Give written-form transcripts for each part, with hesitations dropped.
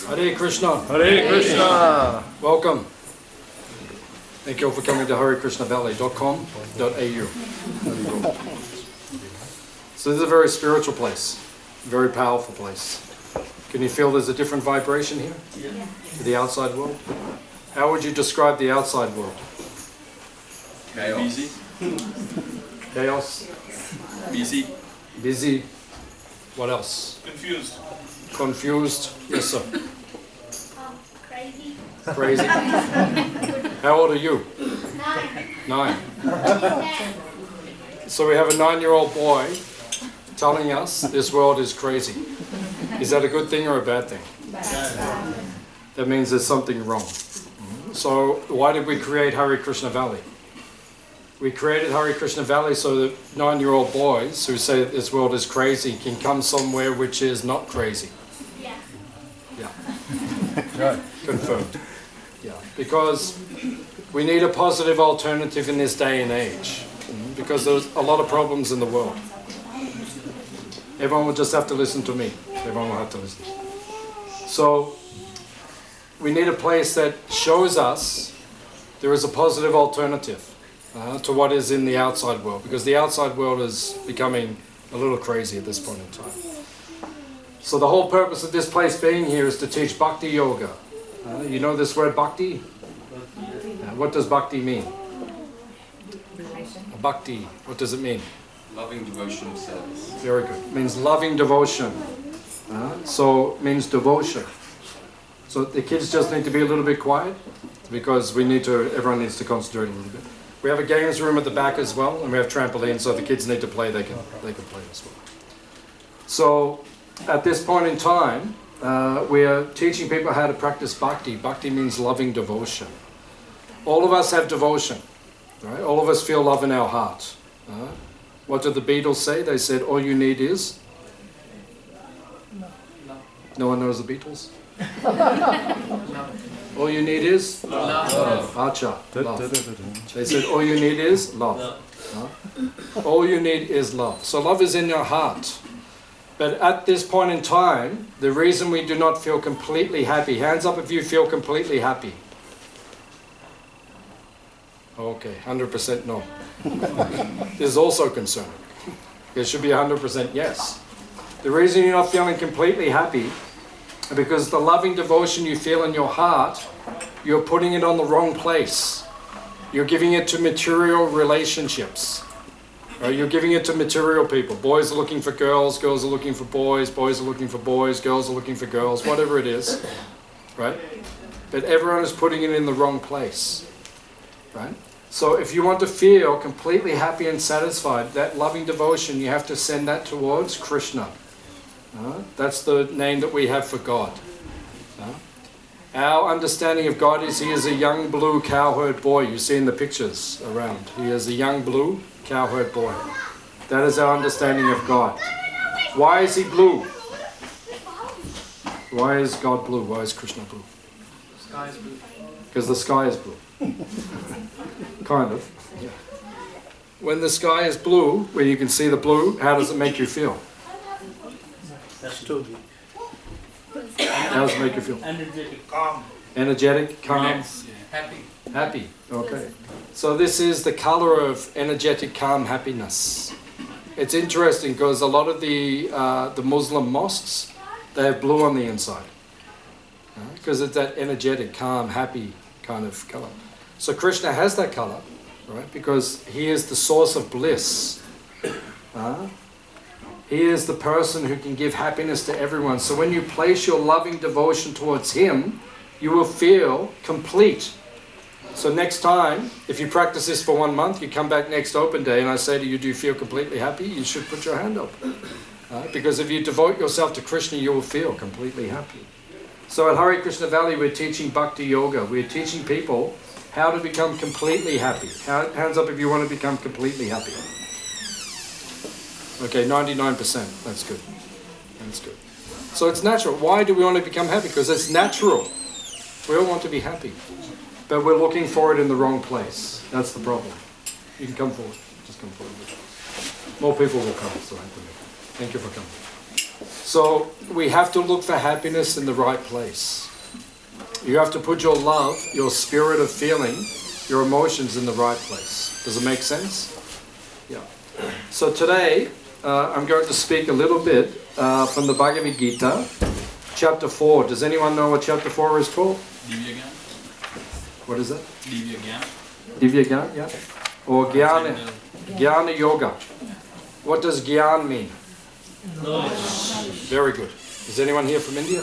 Hare Krishna. Hare Krishna. Welcome. Thank you all for coming to harekrishnavalley.com.au. So this is a very spiritual place, a very powerful place. Can you feel there's a different vibration here? Yeah. To the outside world? How would you describe the outside world? Chaos. Busy. Chaos? Busy. Busy. What else? Confused. Confused? Yes, sir. Crazy. Crazy? How old are you? 9. 9. So we have a 9-year-old boy telling us this world is crazy. Is that a good thing or a bad thing? That means there's something wrong. So why did we create Hare Krishna Valley? We created Hare Krishna Valley so that 9-year-old boys who say that this world is crazy can come somewhere which is not crazy. Yeah. Yeah. Right. Confirmed. Yeah. Because we need a positive alternative in this day and age. Because there's a lot of problems in the world. Everyone will just have to listen to me. Everyone will have to listen. So we need a place that shows us there is a positive alternative to what is in the outside world, because the outside world is becoming a little crazy at this point in time. So the whole purpose of this place being here is to teach Bhakti Yoga. You know this word Bhakti? What does Bhakti mean? Bhakti, what does it mean? Loving devotion of service. Very good. It means loving devotion. So it means devotion. So the kids just need to be a little bit quiet because everyone needs to concentrate a little bit. We have a games room at the back as well, and we have trampolines, so if the kids need to play, they can play as well. So at this point in time, we are teaching people how to practice bhakti. Bhakti means loving devotion. All of us have devotion, right? All of us feel love in our heart. What did the Beatles say? They said, all you need is? No one knows the Beatles? All you need is? Love. Acha. Love. They said, all you need is? Love. All you need is love. So love is in your heart. But at this point in time, the reason we do not feel completely happy, hands up if you feel completely happy. Okay, 100% no. This is also concerning. It should be 100% yes. The reason you're not feeling completely happy is because the loving devotion you feel in your heart, you're putting it on the wrong place. You're giving it to material relationships. Right? You're giving it to material people. Boys are looking for girls, girls are looking for boys, boys are looking for boys, girls are looking for girls, whatever it is. Right? But everyone is putting it in the wrong place. Right? So if you want to feel completely happy and satisfied, that loving devotion, you have to send that towards Krishna. That's the name that we have for God. Our understanding of God is He is a young blue cowherd boy. You see in the pictures around. He is a young blue cowherd boy. That is our understanding of God. Why is He blue? Why is God blue? Why is Krishna blue? The sky is blue. Because the sky is blue. Kind of. Yeah. When the sky is blue, when you can see the blue, how does it make you feel? That's totally. How does it make you feel? Energetic, calm. Energetic, calm, Relax, happy. happy. Okay. So this is the color of energetic, calm happiness. It's interesting because a lot of the Muslim mosques, they have blue on the inside. Because it's that energetic, calm, happy kind of color. So Krishna has that color, right? Because He is the source of bliss. He is the person who can give happiness to everyone. So when you place your loving devotion towards Him, you will feel complete. So next time, if you practice this for 1 month, you come back next open day and I say to you, do you feel completely happy? You should put your hand up. Because if you devote yourself to Krishna, you will feel completely happy. So at Hare Krishna Valley, we're teaching Bhakti Yoga. We're teaching people how to become completely happy. Hands up if you want to become completely happy. Okay, 99%. That's good. That's good. So it's natural. Why do we want to become happy? Because it's natural. We all want to be happy. But we're looking for it in the wrong place. That's the problem. You can come forward. Just come forward. More people will come. So thank you for coming. So we have to look for happiness in the right place. You have to put your love, your spirit of feeling, your emotions in the right place. Does it make sense? Yeah. So today, I'm going to speak a little bit from the Bhagavad Gita, chapter 4. Does anyone know what chapter 4 is called? Divya Gyan. What is that? Divya Gyan. Divya Gyan, yeah. Or Jnana Yoga. What does Gyan mean? Very good. Is anyone here from India?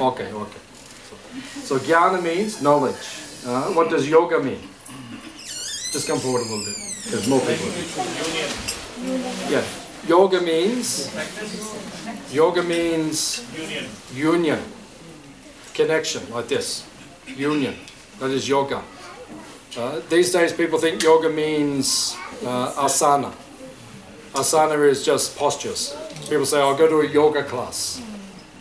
Okay. So Jnana means knowledge. What does Yoga mean? Just come forward a little bit. There's more people. Yeah. Yoga means union. Connection, like this. Union. That is yoga. These days people think yoga means asana. Asana is just postures. People say, I'll go to a yoga class.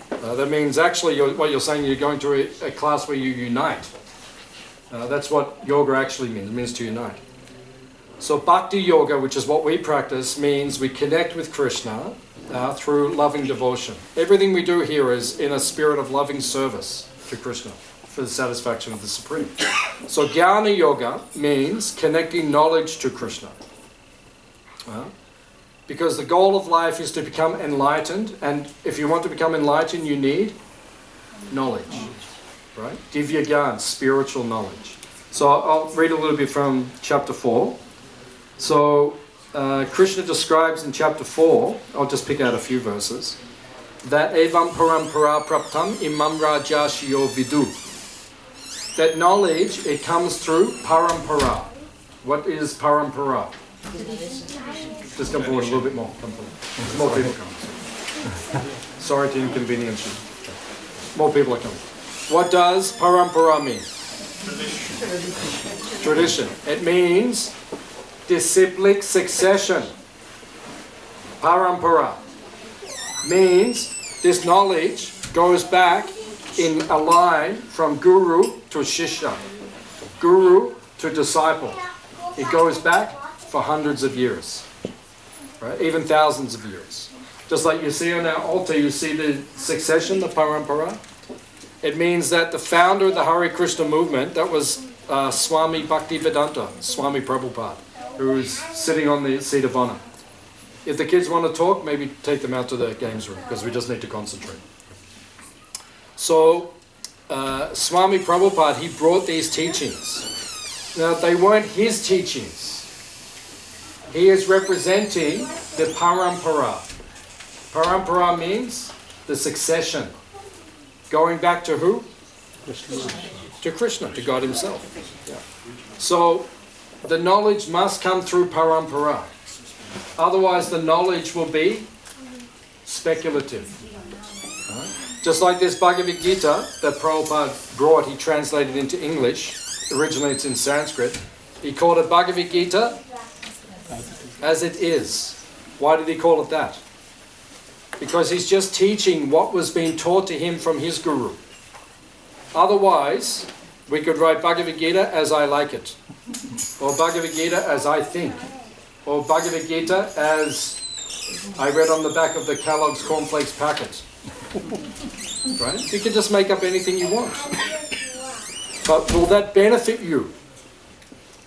That means actually what you're saying, you're going to a class where you unite. That's what yoga actually means. It means to unite. So bhakti yoga, which is what we practice, means we connect with Krishna through loving devotion. Everything we do here is in a spirit of loving service to Krishna for the satisfaction of the Supreme. So Jnana Yoga means connecting knowledge to Krishna. Because the goal of life is to become enlightened, and if you want to become enlightened, you need knowledge. Right? Divya Gyan, spiritual knowledge. So I'll read a little bit from chapter 4. So Krishna describes in chapter 4, I'll just pick out a few verses, that evam parampara praptam imam rajashiyo vidu. That knowledge, it comes through parampara. What is parampara? Just come forward a little bit more. Come forward. More people coming. Sorry to inconvenience you. More people are coming. What does parampara mean? Tradition. It means disciplic succession. Parampara means this knowledge goes back in a line from guru to shishya, guru to disciple. It goes back for hundreds of years, right? Even thousands of years. Just like you see on our altar, you see the succession, the parampara. It means that the founder of the Hare Krishna movement, that was Swami Bhaktivedanta, Swami Prabhupada, who's sitting on the seat of honor. If the kids want to talk, maybe take them out to the games room, because we just need to concentrate. So, Swami Prabhupada, he brought these teachings. Now, they weren't his teachings. He is representing the parampara. Parampara means the succession. Going back to who? To Krishna, to God himself. Yeah. So, the knowledge must come through parampara. Otherwise, the knowledge will be speculative. Just like this Bhagavad Gita that Prabhupada brought, he translated into English. Originally it's in Sanskrit. He called it Bhagavad Gita as it is. Why did he call it that? Because he's just teaching what was being taught to him from his guru. Otherwise, we could write Bhagavad Gita as I like it. Or Bhagavad Gita as I think. Or Bhagavad Gita as I read on the back of the Kellogg's cornflakes packet. Right? You can just make up anything you want. But will that benefit you?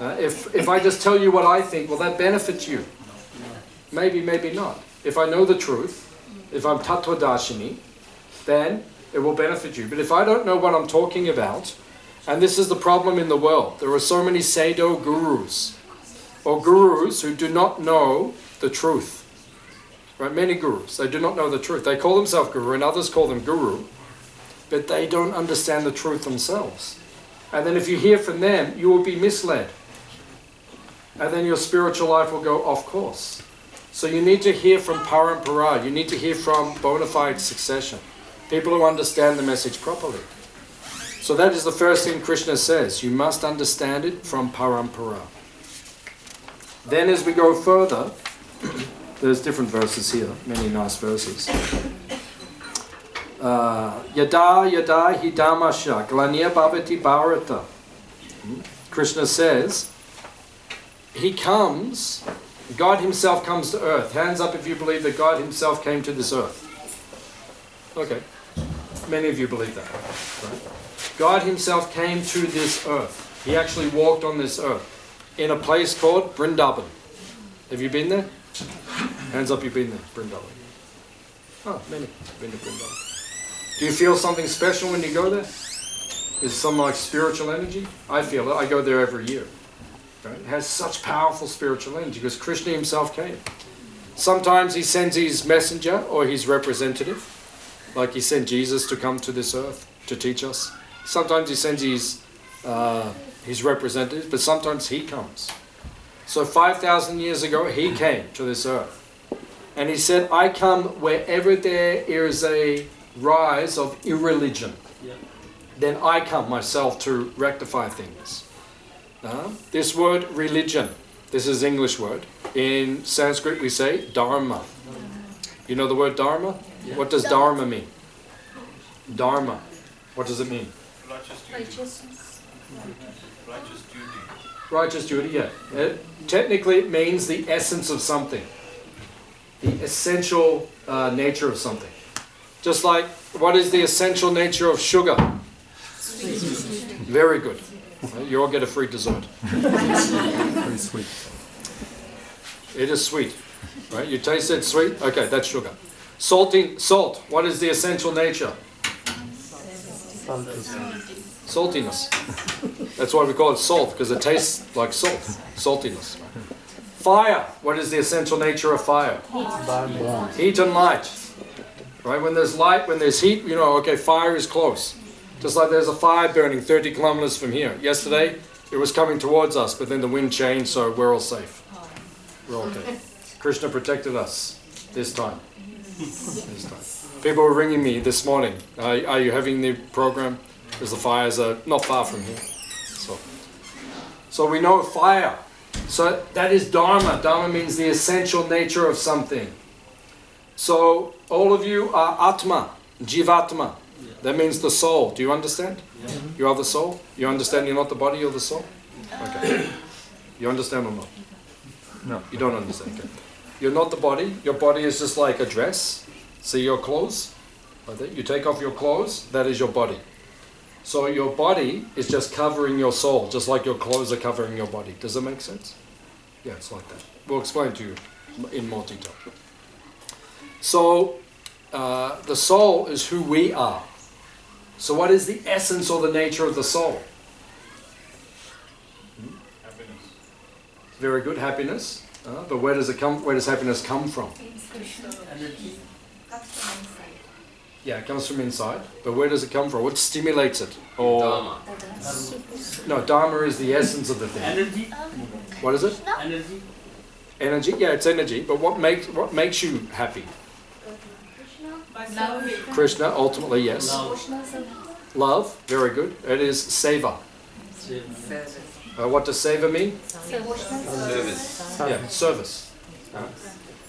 If I just tell you what I think, will that benefit you? Maybe, maybe not. If I know the truth, if I'm Tattva-darshini, then it will benefit you. But if I don't know what I'm talking about, and this is the problem in the world, there are so many pseudo gurus, or gurus who do not know the truth. Right? Many gurus, they do not know the truth. They call themselves guru, and others call them guru, but they don't understand the truth themselves. And then if you hear from them, you will be misled. And then your spiritual life will go off course. So you need to hear from parampara. You need to hear from bona fide succession. People who understand the message properly. So that is the first thing Krishna says. You must understand it from parampara. Then as we go further, there's different verses here, many nice verses. Yada yada hidamasha glanya bhavati bharata. Krishna says, he comes God himself comes to earth. Hands up if you believe that God himself came to this earth. Okay. Many of you believe that. Right? God himself came to this earth. He actually walked on this earth in a place called Vrindavan. Have you been there? Hands up, you've been there, Vrindavan. Oh, many have been to Vrindavan. Do you feel something special when you go there? Is it some like spiritual energy? I feel it. I go there every year. Right? It has such powerful spiritual energy because Krishna himself came. Sometimes he sends his messenger or his representative, like he sent Jesus to come to this earth to teach us. Sometimes he sends his representative, but sometimes he comes. So 5,000 years ago, he came to this earth. And he said, I come wherever there is a rise of irreligion. Then I come myself to rectify things. This word religion, this is English word. In Sanskrit we say dharma. You know the word dharma? Yeah. What does dharma mean? Dharma. What does it mean? Righteousness. Righteous duty. Righteous duty, yeah. Technically it means the essence of something. The essential nature of something. Just like, what is the essential nature of sugar? Sweet. Very good. You all get a free dessert. Very sweet. It is sweet. Right? You taste it sweet? Okay, that's sugar. Salt. What is the essential nature? Saltiness. That's why we call it salt, because it tastes like salt. Saltiness. Fire. What is the essential nature of fire? Heat and light. Right? When there's light, when there's heat, you know, okay, fire is close. Just like there's a fire burning 30 kilometers from here. Yesterday, it was coming towards us, but then the wind changed, so we're all safe. We're okay. Krishna protected us this time. People were ringing me this morning. Are you having the program? Because the fires are not far from here. So we know fire. So that is dharma. Dharma means the essential nature of something. So all of you are atma, jivatma. That means the soul. Do you understand? Yeah. You are the soul? You understand you're not the body, you're the soul? Okay. You understand or not? No. You don't understand. Okay. You're not the body. Your body is just like a dress. See your clothes? Like that. You take off your clothes, that is your body. So your body is just covering your soul, just like your clothes are covering your body. Does that make sense? Yeah, it's like that. We'll explain to you in more detail. So the soul is who we are. So what is the essence or the nature of the soul? Happiness. Very good, happiness. But where does it come? Where does happiness come from? Energy. Yeah, it comes from inside. But where does it come from? What stimulates it? Or Dharma. no, dharma is the essence of the thing. Energy. What is it? Energy. Energy. Yeah, it's energy. But what makes you happy? Love. Krishna, ultimately, yes. Love. Very good. It is seva. What does seva mean? Service. Yeah, service.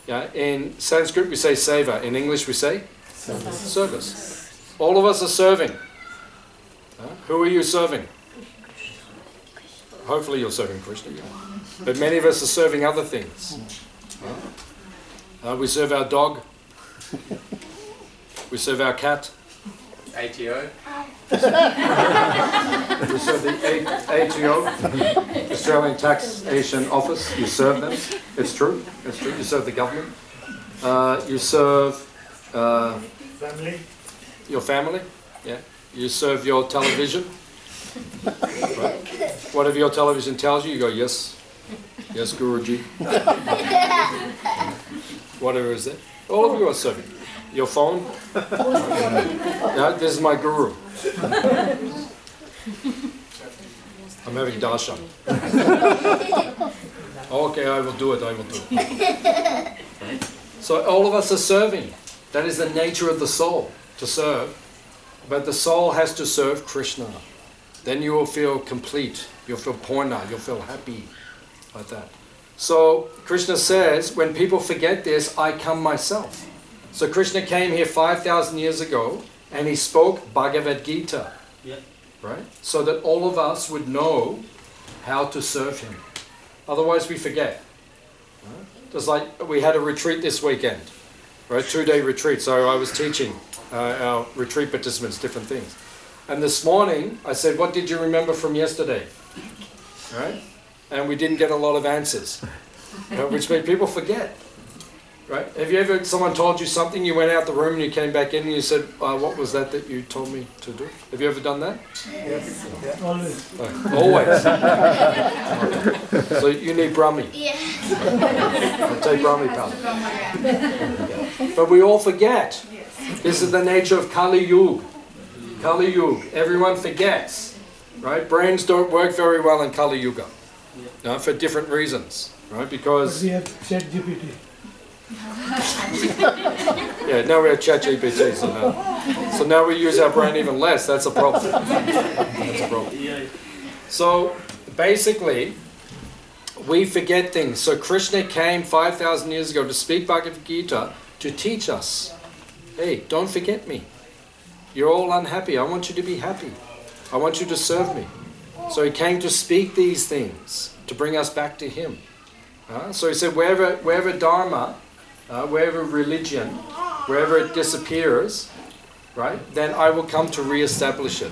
Yeah, in Sanskrit we say seva. In English we say service. All of us are serving. Who are you serving? Hopefully you're serving Krishna. Yeah. But many of us are serving other things. We serve our dog. We serve our cat. ATO. We serve the ATO, Australian Taxation Office. You serve them. It's true. It's true. You serve the government. You serve Family. your family. Yeah. You serve your television. Right. Whatever your television tells you, you go, yes. Yes, Guruji. Whatever is it. All of you are serving. Your phone. Yeah, this is my guru. I'm having Dasa. Okay, I will do it. So all of us are serving. That is the nature of the soul, to serve. But the soul has to serve Krishna. Then you will feel complete. You'll feel purna. You'll feel happy. Like that. So Krishna says, when people forget this, I come myself. So Krishna came here 5,000 years ago and he spoke Bhagavad Gita. Yeah. Right? So that all of us would know how to serve him. Otherwise we forget. Right? Just like we had a retreat this weekend, right? 2-day retreat. So I was teaching our retreat participants different things. And this morning I said, what did you remember from yesterday? Right? And we didn't get a lot of answers, which made people forget. Right? Have you ever, someone told you something, you went out the room and you came back in and you said, what was that you told me to do? Have you ever done that? Yes. Always. Always. So you need Brahmi. Yeah. I'll take Brahmi powder. But we all forget. This is the nature of Kali Yuga. Kali Yuga. Everyone forgets. Right? Brains don't work very well in Kali Yuga. For different reasons. Right? Because... But we have Chat GPT. Yeah, now we have ChatGPT, so now we use our brain even less. That's a problem. That's a problem. So basically, we forget things. So Krishna came 5,000 years ago to speak Bhagavad Gita to teach us. Hey, don't forget me. You're all unhappy. I want you to be happy. I want you to serve me. So he came to speak these things to bring us back to him. So he said, wherever Dharma, wherever religion, wherever it disappears, right, then I will come to re-establish it.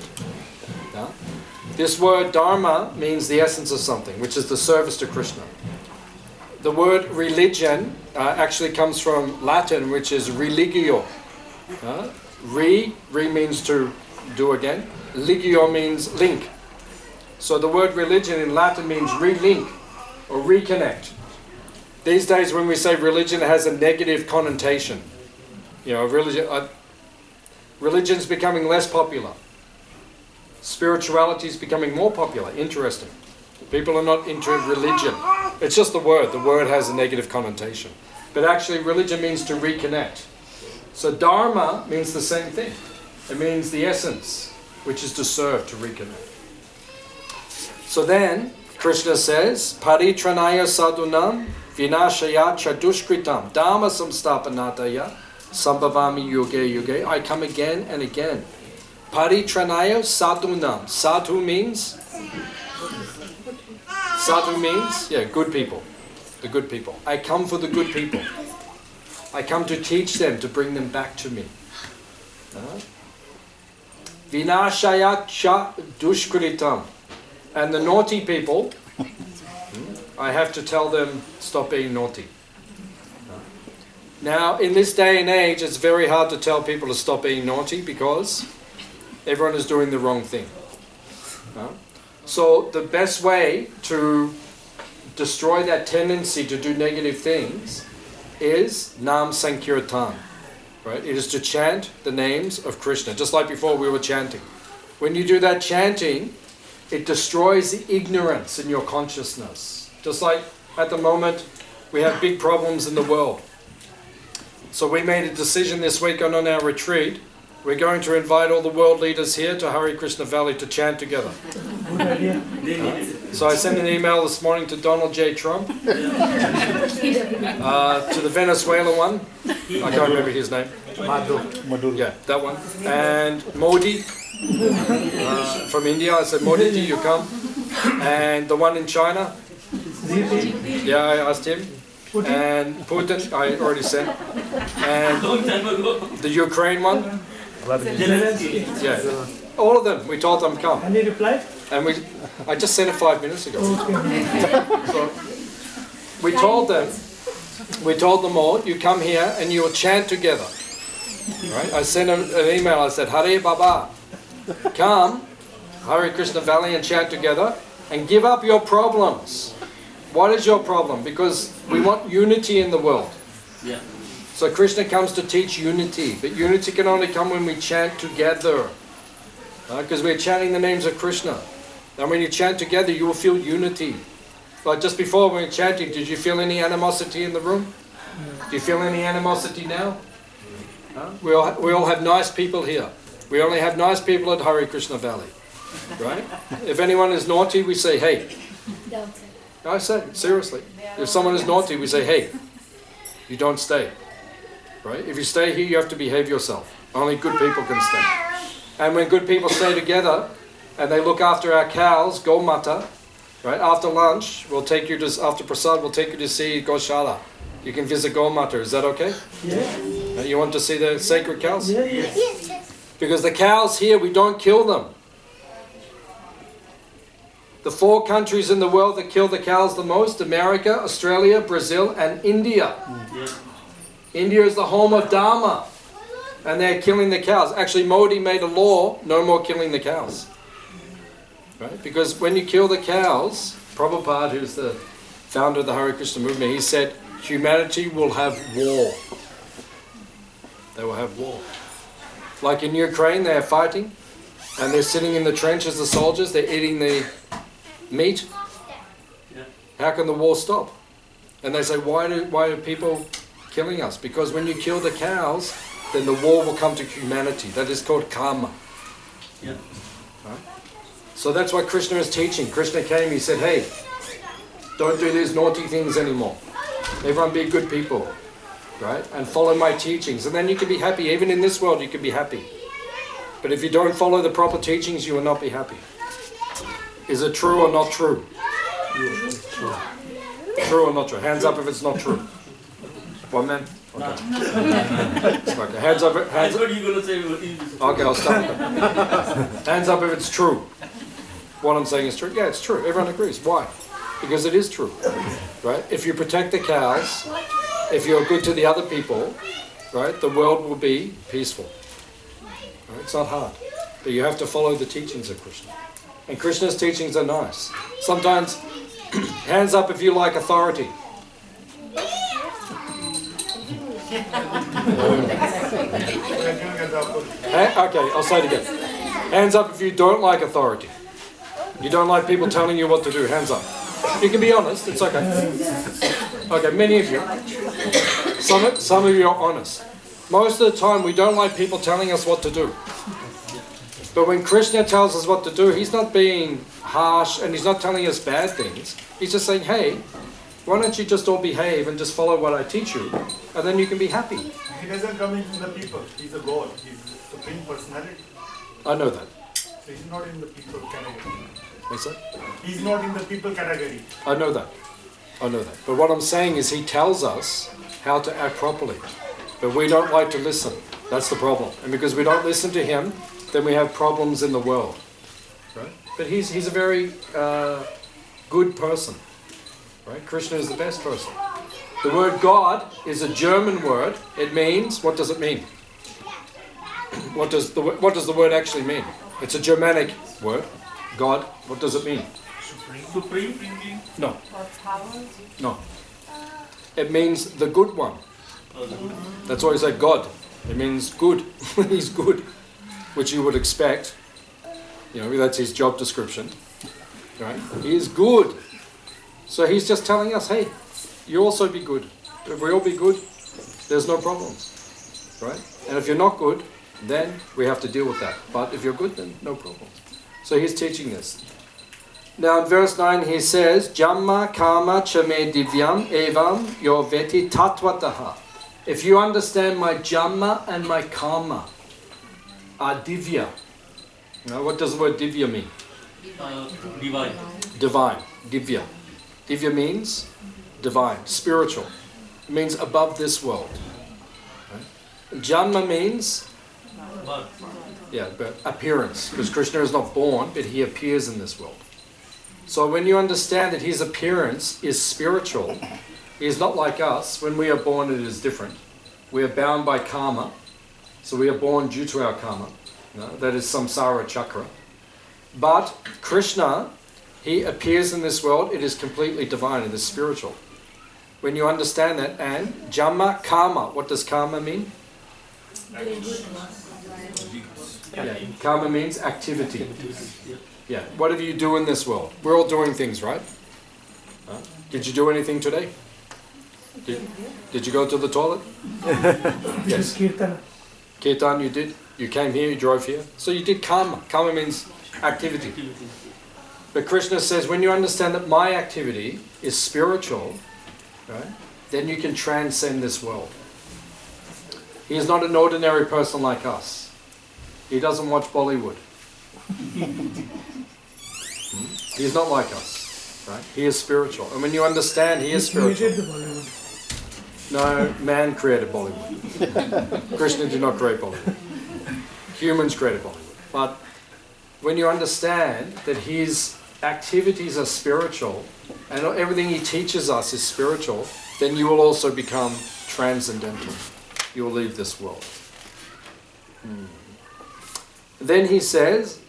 This word Dharma means the essence of something, which is the service to Krishna. The word religion actually comes from Latin, which is religio. Re means to do again. Ligio means link. So the word religion in Latin means relink or reconnect. These days when we say religion, it has a negative connotation. You know, religion's becoming less popular. Spirituality is becoming more popular. Interesting. People are not into religion. It's just the word. The word has a negative connotation. But actually religion means to reconnect. So Dharma means the same thing. It means the essence, which is to serve, to reconnect. So then, Krishna says, Paritranaya sadhunam vinashaya chadushkritam dhamma samstapanataya sambhavami yuge yuge. I come again and again. Paritranaya sadhunam. Sadhu means? Sadhu means, good people. The good people. I come for the good people. I come to teach them, to bring them back to me. Vinashaya chadushkritam. And the naughty people, I have to tell them, stop being naughty. Now, in this day and age, it's very hard to tell people to stop being naughty because everyone is doing the wrong thing. So the best way to destroy that tendency to do negative things is Nam Sankirtan. Right? It is to chant the names of Krishna, just like before we were chanting. When you do that chanting, it destroys the ignorance in your consciousness. Just like at the moment, we have big problems in the world. So we made a decision this week on our retreat. We're going to invite all the world leaders here to Hare Krishna Valley to chant together. Good idea. So I sent an email this morning to Donald J. Trump, to the Venezuelan one. I can't remember his name. Madhu. Yeah, that one. And Modi from India. I said, Modi, you come. And the one in China. Yeah, I asked him. And Putin, I already sent. And the Ukraine one. Yeah, all of them. We told them come. Any reply? And I just sent it 5 minutes ago. Okay. So we told them all, you come here and you will chant together. Right? I sent an email. I said, Hare Baba, come Hare Krishna Valley and chant together and give up your problems. What is your problem? Because we want unity in the world. Yeah. So Krishna comes to teach unity, but unity can only come when we chant together. Because we're chanting the names of Krishna. And when you chant together, you will feel unity. Like just before when we were chanting, did you feel any animosity in the room? Do you feel any animosity now? We all have nice people here. We only have nice people at Hare Krishna Valley. Right? If anyone is naughty, we say, hey. Don't say. I say, seriously. If someone is naughty, we say, hey, you don't stay. Right? If you stay here, you have to behave yourself. Only good people can stay. And when good people stay together, and they look after our cows, Gomata, right? After lunch, we'll take you to, after Prasad, we'll take you to see Goshala, You can visit Gaumata, is that okay? Yeah. You want to see the sacred cows? Yeah. Because the cows here, we don't kill them. The 4 countries in the world that kill the cows the most, America, Australia, Brazil, and India. India is the home of Dharma. And they're killing the cows. Actually, Modi made a law, no more killing the cows. Right? Because when you kill the cows, Prabhupada, who's the founder of the Hare Krishna movement, he said, humanity will have war. They will have war. Like in Ukraine, they're fighting, and they're sitting in the trenches, the soldiers, they're eating the meat. How can the war stop? And they say, why are people killing us? Because when you kill the cows, then the war will come to humanity. That is called karma. Yeah. Right? So that's what Krishna is teaching. Krishna came, he said, hey, don't do these naughty things anymore. Everyone be good people, right? And follow my teachings. And then you can be happy. Even in this world, you can be happy. But if you don't follow the proper teachings, you will not be happy. Is it true or not true? True or not true? Hands up if it's not true. One man? Okay. Okay. Hands up. I Hands up. thought you were going to say what you Okay, I'll stop. Hands up if it's true. What I'm saying is true. Yeah, it's true. Everyone agrees. Why? Because it is true, right? If you protect the cows, if you're good to the other people, right, the world will be peaceful. Right? It's not hard, but you have to follow the teachings of Krishna. And Krishna's teachings are nice. Sometimes, hands up if you like authority. Okay, I'll say it again. Hands up if you don't like authority. You don't like people telling you what to do. Hands up. You can be honest. It's okay. Okay, many of you. Some of you are honest. Most of the time, we don't like people telling us what to do. But when Krishna tells us what to do, he's not being harsh and he's not telling us bad things. He's just saying, hey, why don't you just all behave and just follow what I teach you, and then you can be happy. He doesn't come in from the people. He's a God. He's the supreme personality. I know that. So he's not in the people category. What's that? He's not in the people category. I know that. I know that. But what I'm saying is he tells us how to act properly. But we don't like to listen. That's the problem. And because we don't listen to him, then we have problems in the world. Right? But he's a very good person. Right? Krishna is the best person. The word God is a German word. It means, what does it mean? What does the word actually mean? It's a Germanic word. God, what does it mean? Supreme? No. No. It means the good one. That's why you say God. It means good. He's good. Which you would expect. You know, that's his job description. Right? He is good. So he's just telling us, hey, you also be good. If we all be good, there's no problems. Right? And if you're not good, then we have to deal with that. But if you're good, then no problem. So he's teaching this. Now in verse 9 he says, Jamma kama chame divyam evam yoveti tatvataha. If you understand my Jamma and my Karma are divya. Now what does the word divya mean? Divine. Divine. Divya. Divya means divine, spiritual. It means above this world. Right? Janma means but appearance. Because Krishna is not born, but he appears in this world. So when you understand that his appearance is spiritual, he is not like us. When we are born, it is different. We are bound by karma. So we are born due to our karma. That is samsara chakra. But Krishna, he appears in this world. It is completely divine. It is spiritual. When you understand that, and Jamma karma. What does karma mean? Yeah. Karma means activity. Yeah. Whatever you do in this world. We're all doing things, right? Did you do anything today? Did you go to the toilet? Yes. Kirtana. Kirtan, you did. You came here, you drove here. So you did karma. Karma means activity. But Krishna says, when you understand that my activity is spiritual, right, then you can transcend this world. He is not an ordinary person like us. He doesn't watch Bollywood. He is not like us. Right? He is spiritual. And when you understand he is spiritual. Created the Bollywood. No, man created Bollywood. Krishna did not create Bollywood. Humans created Bollywood. But when you understand that his activities are spiritual and everything he teaches us is spiritual, then you will also become transcendental. You will leave this world. Then he says,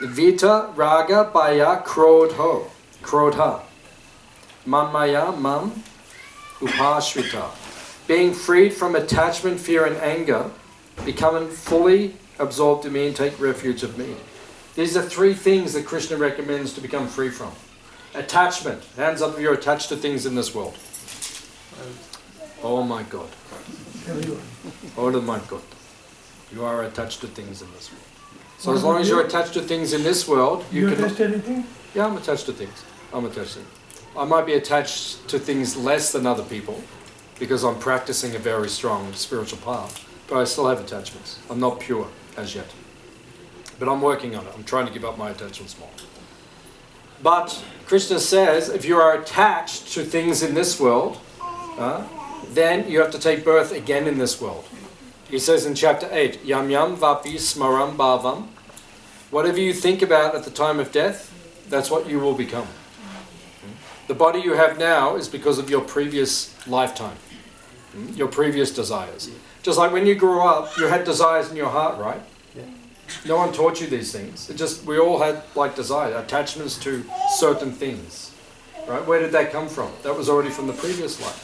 Vita Raga Baya Krodha Manmaya Mam Upashrita. Being freed from attachment, fear and anger, becoming fully absorbed in me and take refuge of me. These are three things that Krishna recommends to become free from. Attachment. Hands up if you're attached to things in this world. Oh my God. Oh my God. You are attached to things in this world. So as long as you're attached to things in this world, you can... attached to anything? Yeah, I'm attached to things. I'm attached to things. I might be attached to things less than other people because I'm practicing a very strong spiritual path, but I still have attachments. I'm not pure as yet. But I'm working on it. I'm trying to give up my attachments more. But Krishna says, if you are attached to things in this world, then you have to take birth again in this world. He says in chapter 8, Yam yam vapi smaram bhavam. Whatever you think about at the time of death, that's what you will become. The body you have now is because of your previous lifetime, your previous desires. Just like when you grew up, you had desires in your heart, right? No one taught you these things. We all had like desires, attachments to certain things, right? Where did that come from? That was already from the previous life.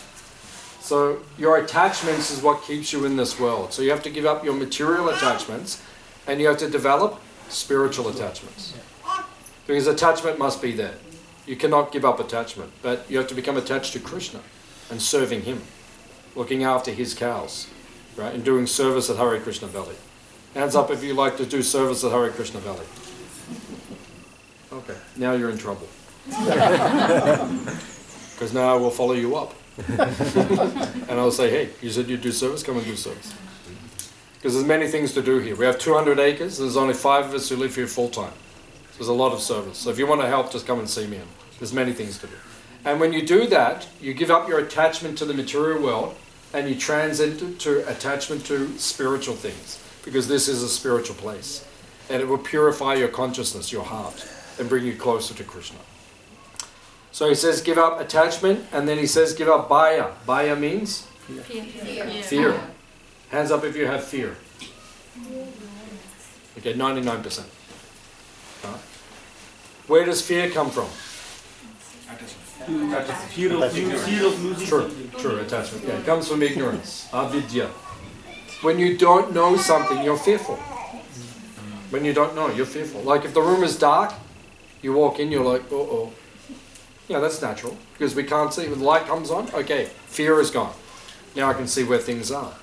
So your attachments is what keeps you in this world. So you have to give up your material attachments and you have to develop spiritual attachments. Because attachment must be there. You cannot give up attachment, but you have to become attached to Krishna and serving him, looking after his cows, right? And doing service at Hare Krishna Valley. Hands up if you like to do service at Hare Krishna Valley. Okay, now you're in trouble. Because now I will follow you up. And I'll say, hey, you said you'd do service, come and do service. Because there's many things to do here. We have 200 acres, there's only 5 of us who live here full time. So there's a lot of service. So if you want to help, just come and see me. There's many things to do. And when you do that, you give up your attachment to the material world and you transcend to attachment to spiritual things. Because this is a spiritual place. And it will purify your consciousness, your heart, and bring you closer to Krishna. So he says give up attachment, and then he says give up bhaya. Bhaya means? Fear. Hands up if you have fear. Okay, 99%. Where does fear come from? Fear of losing something. True, attachment. Yeah, it comes from ignorance, avidya. When you don't know something, you're fearful. When you don't know, you're fearful. Like if the room is dark, you walk in, you're like, uh-oh. Yeah, that's natural, because we can't see. When the light comes on, okay, fear is gone. Now I can see where things are.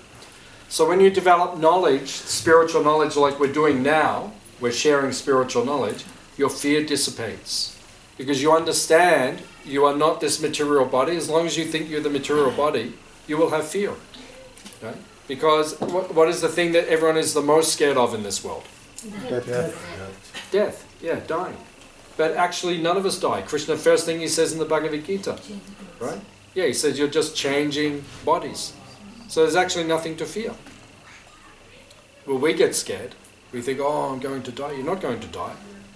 So when you develop knowledge, spiritual knowledge like we're doing now, we're sharing spiritual knowledge, your fear dissipates. Because you understand you are not this material body. As long as you think you're the material body, you will have fear. Right? Because what is the thing that everyone is the most scared of in this world? Death. Yeah, dying. But actually none of us die. Krishna, first thing he says in the Bhagavad Gita, right? Yeah, he says you're just changing bodies. So there's actually nothing to fear. Well, we get scared. We think, oh, I'm going to die. You're not going to die.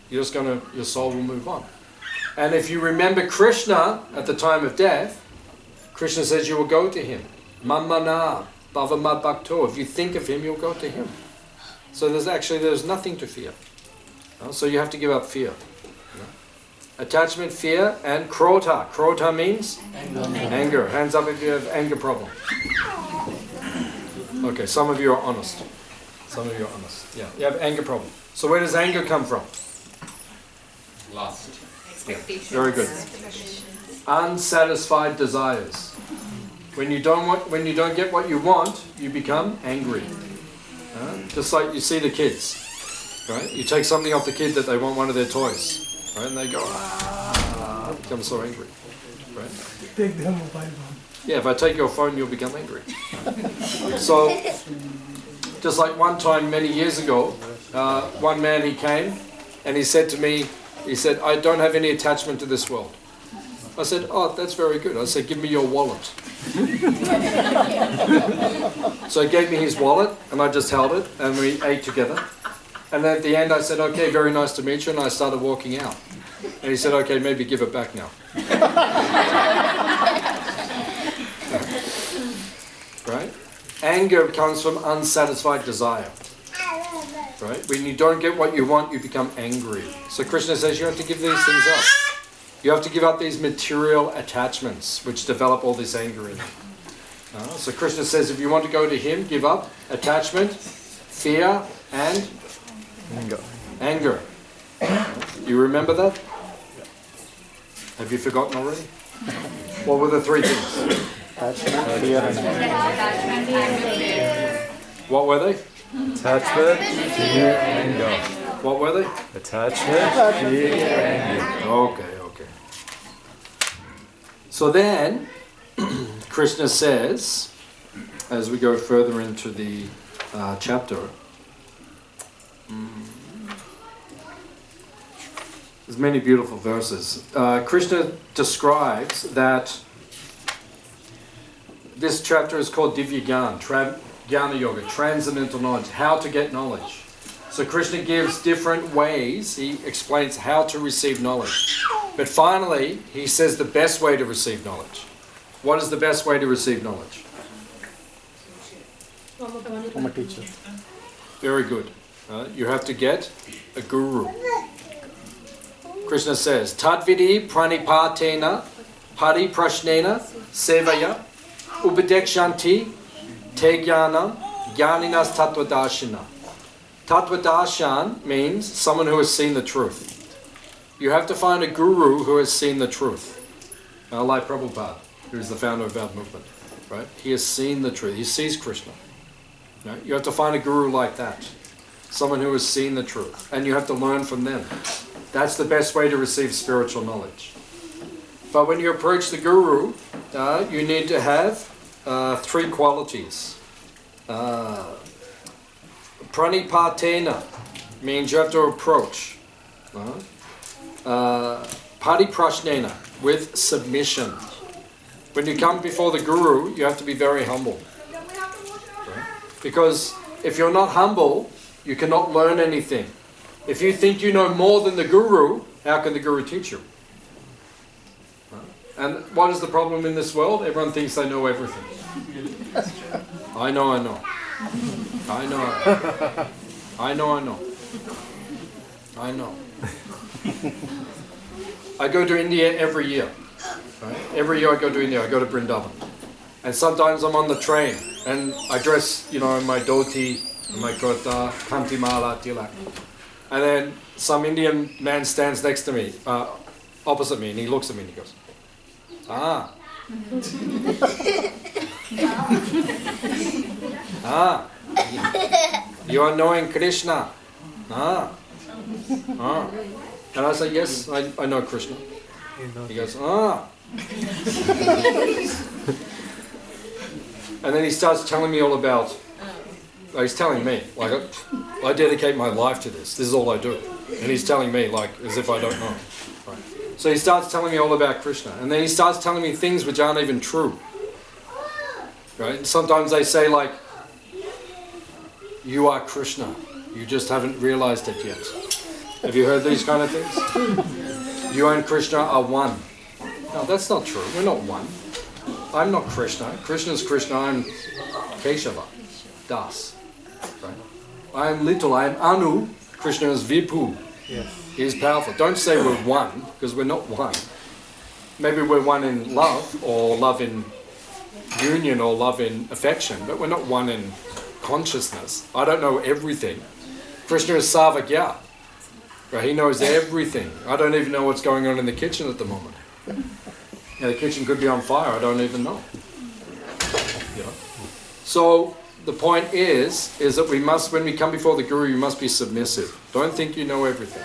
You're just going to, your soul will move on. And if you remember Krishna at the time of death, Krishna says you will go to him. Mamana, bhavama bhakto. If you think of him, you'll go to him. So there's nothing to fear. So you have to give up fear. Attachment, fear, and krodha. Krodha means? Anger. Hands up if you have anger problem. Okay, some of you are honest. Some of you are honest. Yeah, you have anger problem. So where does anger come from? Lust. Expectations. Very good. Unsatisfied desires. When you don't get what you want, you become angry. Just like you see the kids, right? You take something off the kid that they want one of their toys. Right? And they go, become so angry. Right? Take their mobile phone. Yeah, if I take your phone, you'll become angry. So, just like one time many years ago, one man, he came and he said to me, he said, I don't have any attachment to this world. I said, oh, that's very good. I said, give me your wallet. So he gave me his wallet, and I just held it, and we ate together. And then at the end I said, okay, very nice to meet you, and I started walking out. And he said, okay, maybe give it back now. Right? Anger comes from unsatisfied desire. Right? When you don't get what you want, you become angry. So Krishna says you have to give these things up. You have to give up these material attachments which develop all this anger in you. So Krishna says if you want to go to him, give up attachment, fear, and anger. You remember that? Have you forgotten already? What were the three things? Attachment, fear, and What were they? attachment, fear, anger. What were they? Attachment, fear, anger. Okay. So then, Krishna says, as we go further into the chapter, there's many beautiful verses. Krishna describes that this chapter is called Divya Gyan, Jnana Yoga, transcendental knowledge, how to get knowledge. So Krishna gives different ways, he explains how to receive knowledge. But finally, he says the best way to receive knowledge. What is the best way to receive knowledge? From a teacher. Very good. You have to get a guru. Krishna says, Tadvidi pranipatena pariprashnena sevaya upadekshanti te jnanam jnaninas tattvadashina. Tattvadashan means someone who has seen the truth. You have to find a guru who has seen the truth. Like Prabhupada, who is the founder of our movement. Right? He has seen the truth. He sees Krishna. Right? You have to find a guru like that. Someone who has seen the truth. And you have to learn from them. That's the best way to receive spiritual knowledge. But when you approach the guru, you need to have three qualities. Pranipatena means you have to approach. Pariprashnena, with submission. When you come before the guru, you have to be very humble. Right? Because if you're not humble, you cannot learn anything. If you think you know more than the guru, how can the guru teach you? And what is the problem in this world? Everyone thinks they know everything. I know. I go to India every year. Right? Every year I go to India, I go to Vrindavan. And sometimes I'm on the train and I dress, in my dhoti, my kurta, kantimala, tilak. And then some Indian man stands next to me, opposite me, and he looks at me and he goes, you are knowing Krishna. And I say, yes, I know Krishna. He goes, And then he starts telling me all about, he's telling me, like, I dedicate my life to this. This is all I do. And he's telling me, like, as if I don't know. Right. So he starts telling me all about Krishna. And then he starts telling me things which aren't even true. Right? And sometimes they say, like, you are Krishna. You just haven't realized it yet. Have you heard these kind of things? You and Krishna are one. No, that's not true. We're not one. I'm not Krishna. Krishna's Krishna. I'm Kesava. Dasa. Right? I am little. I am Anu. Krishna is Vibhu. Yes. He is powerful. Don't say we're one, because we're not one. Maybe we're one in love, or love in union, or love in affection, but we're not one in consciousness. I don't know everything. Krishna is Savagya. Right? He knows everything. I don't even know what's going on in the kitchen at the moment. The kitchen could be on fire. I don't even know. So the point is that we must, when we come before the guru, you must be submissive. Don't think you know everything.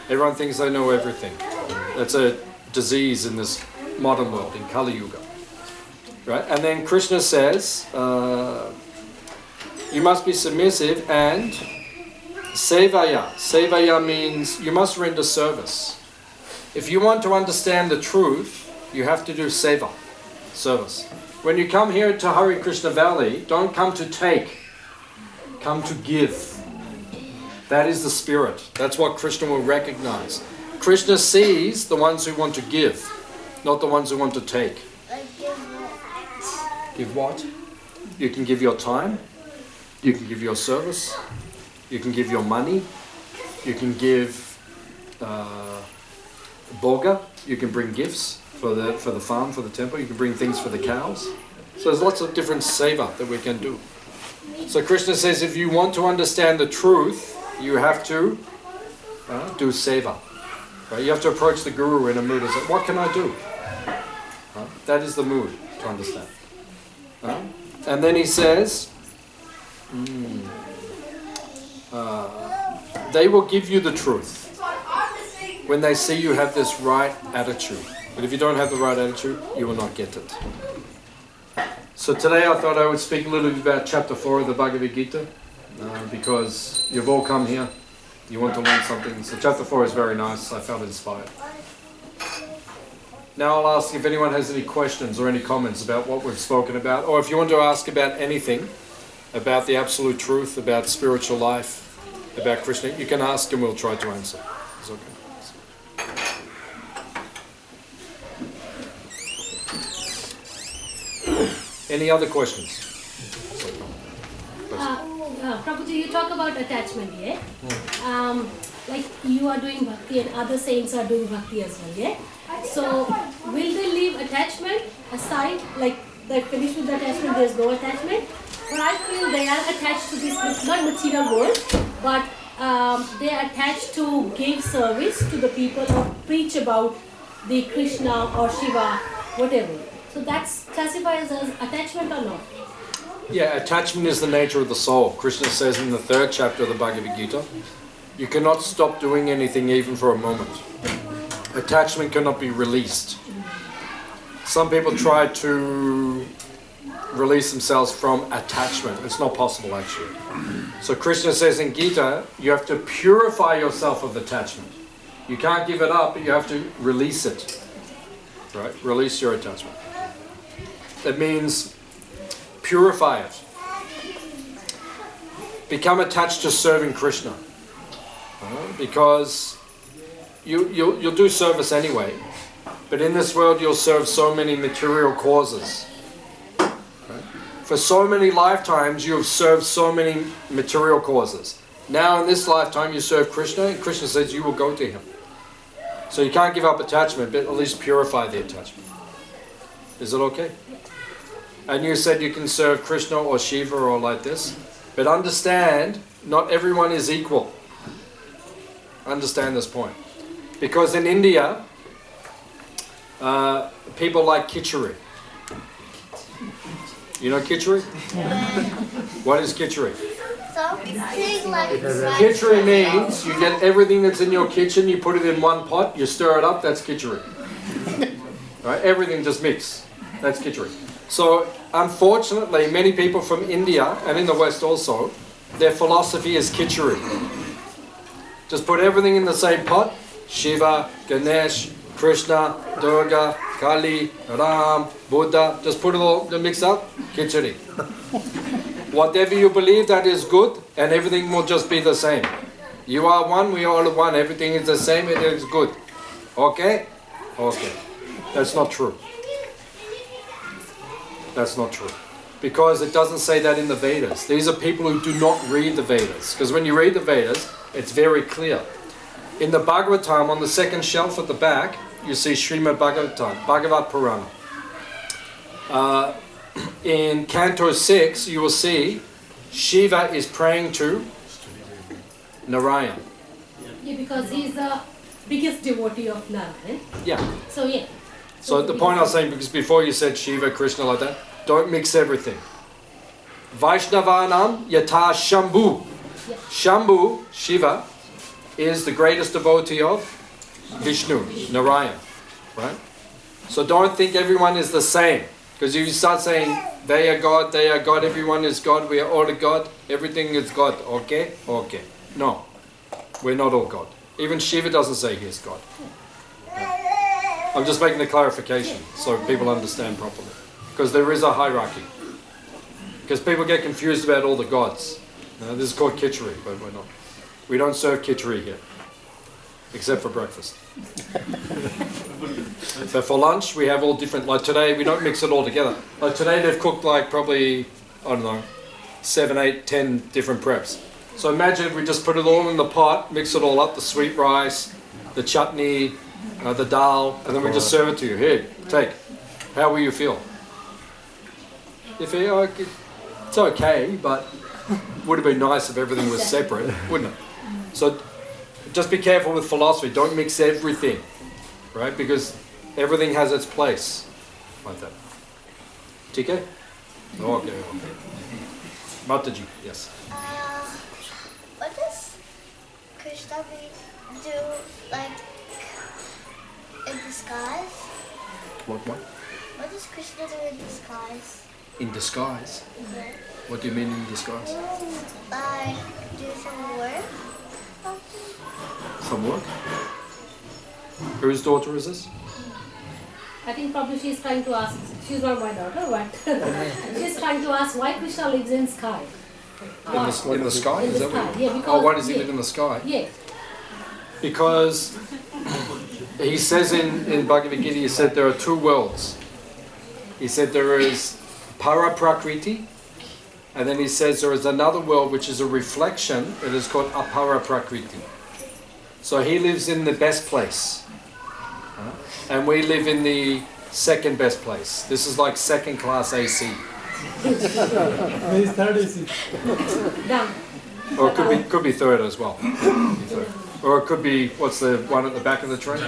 Everyone thinks they know everything. That's a disease in this modern world, in Kali Yuga. Right? And then Krishna says, you must be submissive, and sevaya. Sevaya means you must render service. If you want to understand the truth, You have to do seva, service. When you come here to Hare Krishna Valley, don't come to take, come to give. That is the spirit. That's what Krishna will recognize. Krishna sees the ones who want to give, not the ones who want to take. Give what? You can give your time, you can give your service, you can give your money, you can give bhoga, you can bring gifts for the farm, for the temple, you can bring things for the cows. So there's lots of different seva that we can do. So Krishna says if you want to understand the truth, you have to do seva. Right? You have to approach the guru in a mood and say, what can I do? That is the mood to understand. And then he says, they will give you the truth when they see you have this right attitude. But if you don't have the right attitude, you will not get it. So today I thought I would speak a little bit about chapter 4 of the Bhagavad Gita, because you've all come here, you want to learn something. So chapter 4 is very nice, I felt inspired. Now I'll ask if anyone has any questions or any comments about what we've spoken about, or if you want to ask about anything, about the absolute truth, about spiritual life, about Krishna, you can ask and we'll try to answer. It's okay. Any other questions? Prabhuji, you talk about attachment, yeah? Like you are doing bhakti and other saints are doing bhakti as well, yeah? So, will they leave attachment aside? Like, they finish with the attachment, there's no attachment? But I feel they are attached to this, not material world, but they are attached to give service to the people or preach about the Krishna or Shiva, whatever. So that's classified as attachment or not? Yeah, attachment is the nature of the soul. Krishna says in the 3rd chapter of the Bhagavad Gita, you cannot stop doing anything even for a moment. Attachment cannot be released. Some people try to release themselves from attachment. It's not possible actually. So Krishna says in Gita, you have to purify yourself of attachment. You can't give it up, but you have to release it. Right? Release your attachment. That means purify it. Become attached to serving Krishna. Because you'll do service anyway, but in this world you'll serve so many material causes. Right? For so many lifetimes you have served so many material causes. Now in this lifetime you serve Krishna, and Krishna says you will go to him. So you can't give up attachment, but at least purify the attachment. Is it okay? And you said you can serve Krishna or Shiva or like this, but understand, not everyone is equal. Understand this point. Because in India, people like khichdi. You know khichdi? What is khichdi? Khichdi means you get everything that's in your kitchen, you put it in one pot, you stir it up, that's khichdi. Right? Everything just mix. That's khichdi. So, unfortunately, many people from India, and in the West also, their philosophy is khichdi. Just put everything in the same pot. Shiva, Ganesh, Krishna, Durga, Kali, Ram, Buddha. Just put it all, mix up, khichdi. Whatever you believe, that is good, and everything will just be the same. You are one, we are one. Everything is the same, it is good. Okay? Okay. That's not true. That's not true. Because it doesn't say that in the Vedas. These are people who do not read the Vedas. Because when you read the Vedas, it's very clear. In the Bhagavatam, on the second shelf at the back, you see Srimad Bhagavatam, Bhagavat Purana. In Canto 6, you will see Shiva is praying to Narayan. Yeah, because he's the biggest devotee of Narayan. Yeah. So yeah. So the point I was saying, because before you said Shiva, Krishna like that, don't mix everything. Vaishnavanam yata Shambhu. Yeah. Shambhu, Shiva, is the greatest devotee of Vishnu, Narayan. Right? So don't think everyone is the same. Because if you start saying, they are God, everyone is God, we are all a God, everything is God, okay? Okay. No, we're not all God. Even Shiva doesn't say he is God. I'm just making the clarification so people understand properly. Because there is a hierarchy. Because people get confused about all the gods. Now, this is called khichdi, but we're not. We don't serve khichdi here, except for breakfast. So for lunch, we have all different, like today, we don't mix it all together. Like today, they've cooked like probably, I don't know, 7, 8, 10 different preps. So imagine if we just put it all in the pot, mix it all up, the sweet rice, the chutney, the dal, and then we just serve it to you. Here, take. How will you feel? You feel like it's okay, but would have been nice if everything was separate, wouldn't it? So just be careful with philosophy. Don't mix everything, right? Because everything has its place, like that. TK? Okay. Mataji, yes. What does Krishna do, like, in disguise? What? What does Krishna do in disguise? In disguise? Yeah. What do you mean in disguise? Like, do some work? Some work? Whose daughter is this? I think probably she's trying to ask, she's not my daughter, but she's trying to ask why Krishna lives in sky. In the sky? In Is the that sky, what? yeah, because, Oh, why does he yeah. live in the sky? Yes. Because he says in Bhagavad Gita, he said there are two worlds. He said there is para prakriti, and then he says there is another world which is a reflection. It is called apara prakriti. So he lives in the best place, and we live in the second best place. This is like second class AC. Where is third AC? Down. Or it could be third as well. Third. Or it could be, what's the one at the back of the train?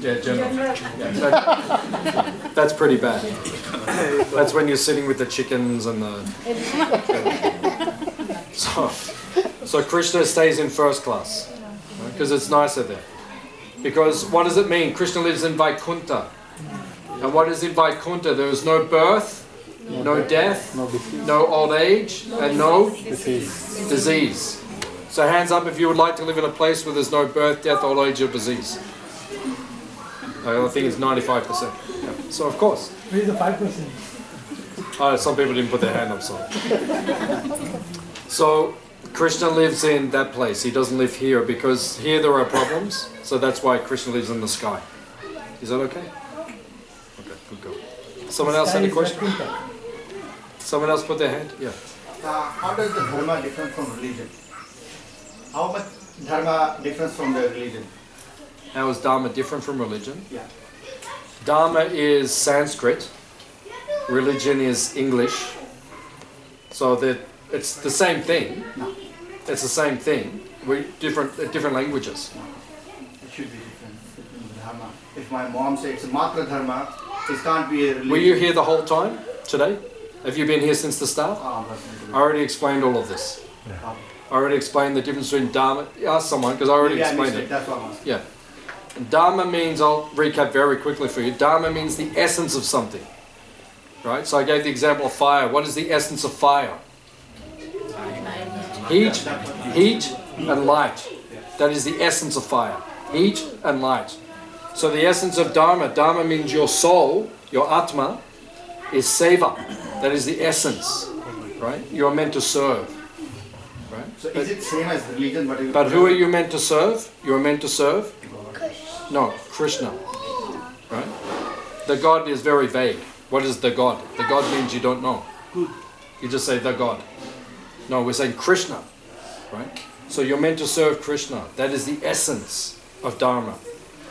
Yeah, general. Yeah, that's pretty bad. That's when you're sitting with the chickens and the... So Krishna stays in first class, because it's nicer there. Because what does it mean? Krishna lives in Vaikuntha. And what is in Vaikuntha? There is no birth, no death, no old age, and no disease. So hands up if you would like to live in a place where there's no birth, death, old age, or disease. I think it's 95%. Yeah. So of course. Where is the 5%? Some people didn't put their hand up, sorry. So Krishna lives in that place. He doesn't live here because here there are problems. So that's why Krishna lives in the sky. Is that okay? Okay, good go. Someone else had a question? Someone else put their hand? Yeah. How does the dharma differ from religion? How much dharma differs from the religion? How is Dharma different from religion? Yeah. Dharma is Sanskrit. Religion is English. So that it's the same thing. It's the same thing. We're different languages. It should be different. Dharma. If my mom says it's matra dharma, it can't be a religion. Were you here the whole time today? Have you been here since the start? I already explained all of this. I already explained the difference between Dharma. Ask someone because I already explained it. That's what I'm asking. Yeah. Dharma means, I'll recap very quickly for you. Dharma means the essence of something. Right? So I gave the example of fire. What is the essence of fire? Heat and light. That is the essence of fire. Heat and light. So the essence of Dharma means your soul, your Atma, is seva. That is the essence. Right? You are meant to serve. Right? So is it same as religion? But who are you meant to serve? You are meant to serve? Krishna. No, Krishna. Right? The God is very vague. What is the God? The God means you don't know. You just say the God. No, we're saying Krishna. Right? So you're meant to serve Krishna. That is the essence of Dharma.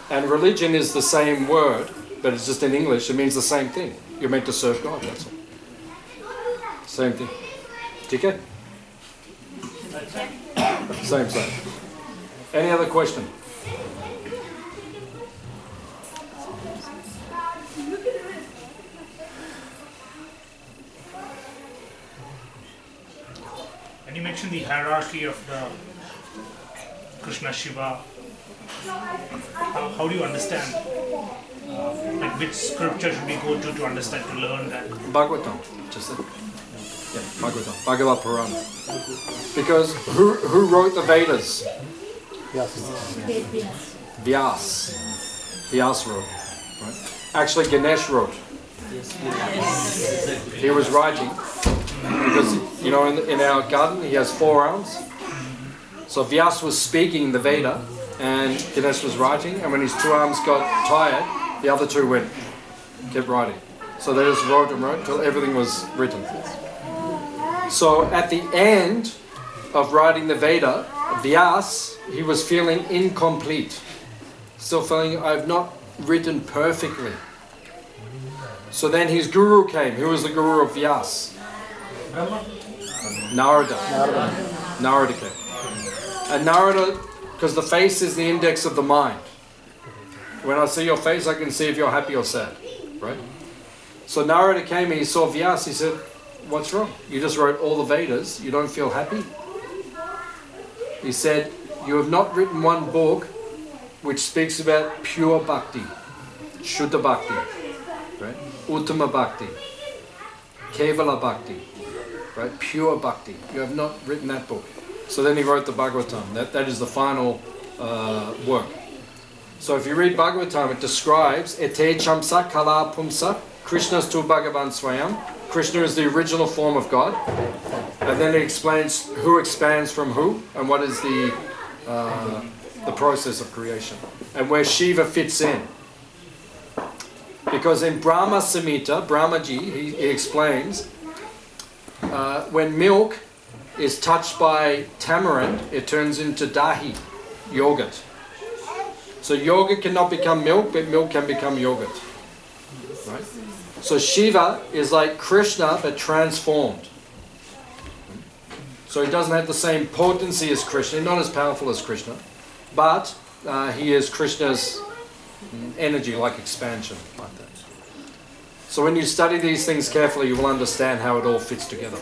And religion is the same word, but it's just in English. It means the same thing. You're meant to serve God, that's all. Same thing. TK? Same. Any other question? And you mentioned the hierarchy of the Krishna Shiva. How do you understand? Like which scripture should we go to understand, to learn that? Bhagavatam, just that. Yeah, Bhagavatam, Bhagavad Purana. Because who wrote the Vedas? Vyas. Vyas wrote. Right? Actually, Ganesh wrote. He was writing because, you know, in our garden he has 4 arms. So Vyas was speaking the Veda and Ganesh was writing, and when his 2 arms got tired, the other 2 kept writing. So they just wrote and wrote until everything was written. So at the end of writing the Veda, Vyas, he was feeling incomplete. Still feeling, I've not written perfectly. So then his guru came. Who was the guru of Vyas? Narada. Narada came. And Narada, because the face is the index of the mind. When I see your face, I can see if you're happy or sad. Right? So Narada came and he saw Vyas. He said, what's wrong? You just wrote all the Vedas. You don't feel happy? He said, you have not written one book which speaks about pure bhakti, Shuddha bhakti, right? Uttama bhakti, Kevala bhakti, right? Pure bhakti. You have not written that book. So then he wrote the Bhagavatam. That is the final work. So if you read Bhagavatam, it describes Ete chamsa kala pumsa, Krishna's tu Bhagavan Swayam. Krishna is the original form of God. And then it explains who expands from who and what is the process of creation. And where Shiva fits in. Because in Brahma Samhita, Brahmaji, he explains, when milk is touched by tamarind, it turns into dahi, yogurt. So yogurt cannot become milk, but milk can become yogurt. Right? So Shiva is like Krishna, but transformed. So he doesn't have the same potency as Krishna, not as powerful as Krishna, but he is Krishna's energy, like expansion, like that. So when you study these things carefully, you will understand how it all fits together.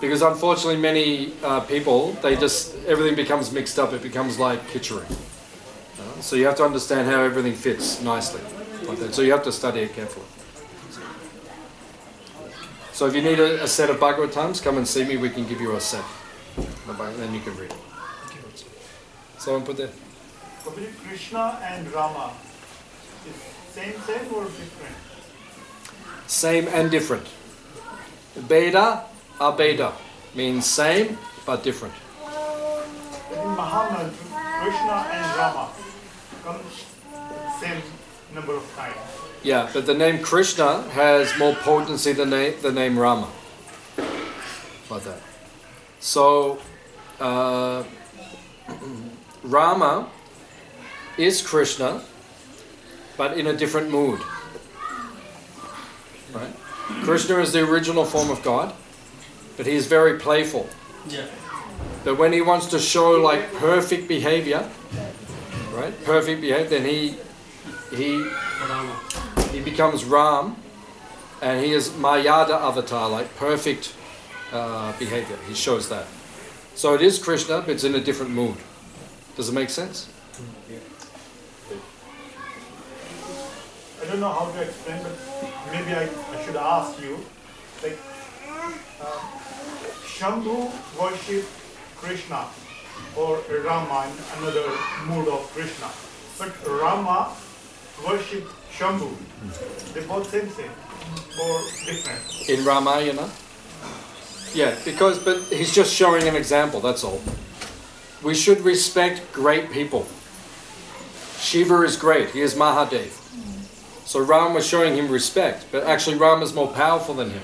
Because unfortunately many people, everything becomes mixed up, it becomes like kitchery. So you have to understand how everything fits nicely, like that. So you have to study it carefully. So if you need a set of Bhagavatams, come and see me, we can give you a set. Then you can read it. Someone put there. Krishna and Rama is same or different? Same and different. Beda, abeda means same but different. In Mahabharata, Krishna and Rama come same number of times. Yeah, but the name Krishna has more potency than the name Rama. Like that. So, Rama is Krishna, but in a different mood. Right? Krishna is the original form of God, but he is very playful. Yeah. But when he wants to show like perfect behavior, right? Perfect behavior, then he becomes Ram, and he is Mayada avatar, like perfect behavior. He shows that. So it is Krishna, but it's in a different mood. Does it make sense? I don't know how to explain, but maybe I should ask you. Like, Shambhu worship Krishna or Rama in another mood of Krishna. But Rama worship Shambhu. They both same or different? In Ramayana? Yeah, but he's just showing an example, that's all. We should respect great people. Shiva is great, he is Mahadev. So Ram was showing him respect, but actually Ram is more powerful than him.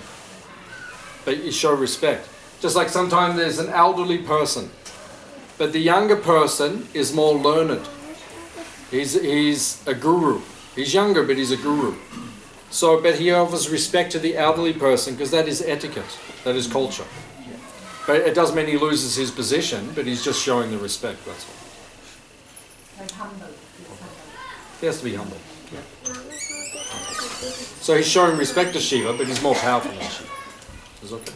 But you show respect. Just like sometimes there's an elderly person, but the younger person is more learned. He's a guru. He's younger, but he's a guru. So, but he offers respect to the elderly person because that is etiquette, that is culture. But it doesn't mean he loses his position, but he's just showing the respect, that's all. Like humble. He has to be humble. Yeah. So he's showing respect to Shiva, but he's more powerful than Shiva. Is okay.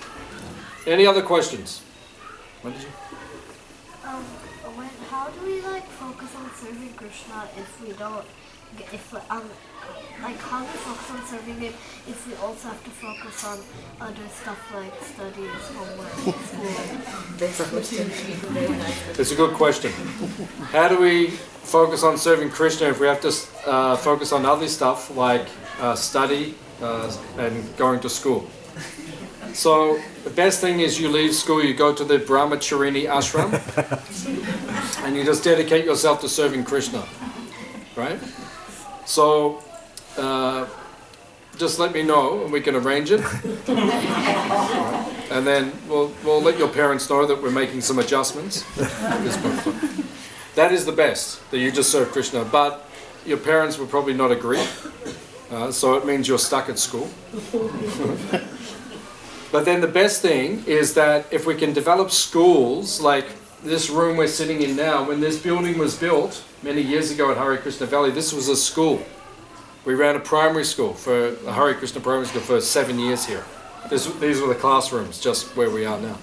Any other questions? What did you? How do we like focus on serving Krishna if we don't, like how do we focus on serving him if we also have to focus on other stuff like studies, homework, school? It's a good question. How do we focus on serving Krishna if we have to focus on other stuff like study and going to school? So the best thing is you leave school, you go to the Brahmacharini ashram and you just dedicate yourself to serving Krishna, right? So just let me know and we can arrange it. And then we'll let your parents know that we're making some adjustments. That is the best, that you just serve Krishna. But your parents will probably not agree. So it means you're stuck at school. But then the best thing is that if we can develop schools like this room we're sitting in now, when this building was built many years ago at Hare Krishna Valley, this was a school. We ran a primary school for a Hare Krishna primary school for 7 years here. These were the classrooms just where we are now.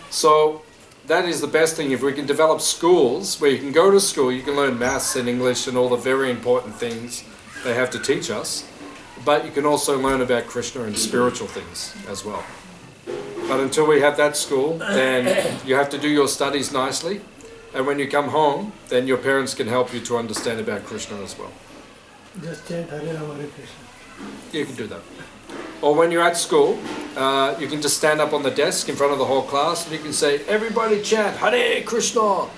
So that is the best thing. If we can develop schools where you can go to school, you can learn maths and English and all the very important things they have to teach us. But you can also learn about Krishna and spiritual things as well. But until we have that school, then you have to do your studies nicely. And when you come home, then your parents can help you to understand about Krishna as well. Just chant Hare Rama Hare Krishna. You can do that. Or when you're at school, you can just stand up on the desk in front of the whole class and you can say, everybody chant Hare Krishna.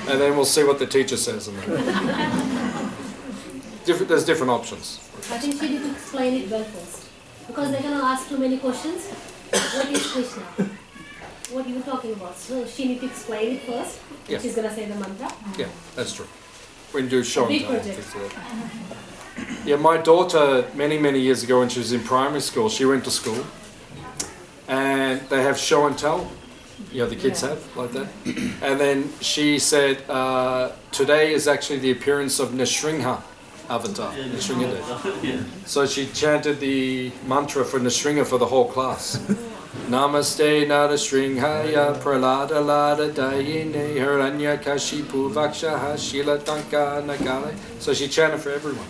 And then we'll see what the teacher says. There's different options. I think she need to explain it well first. Because they're going to ask too many questions. What is Krishna? What are you talking about? So she need to explain it first. Yeah. She's going to say the mantra. Yeah, that's true. We can do show and Big tell. project. Yeah, my daughter, many years ago when she was in primary school, she went to school. And they have show and tell. You know, the kids have, like that. And then she said, today is actually the appearance of Nrsimha avatar, Nrsimha Day. So she chanted the mantra for Nrsimha for the whole class. Namaste Narasringhaya Pralada Lada Dayine Hiranya Kashipu Vakshaha Shilatanka Nagale. So she chanted for everyone.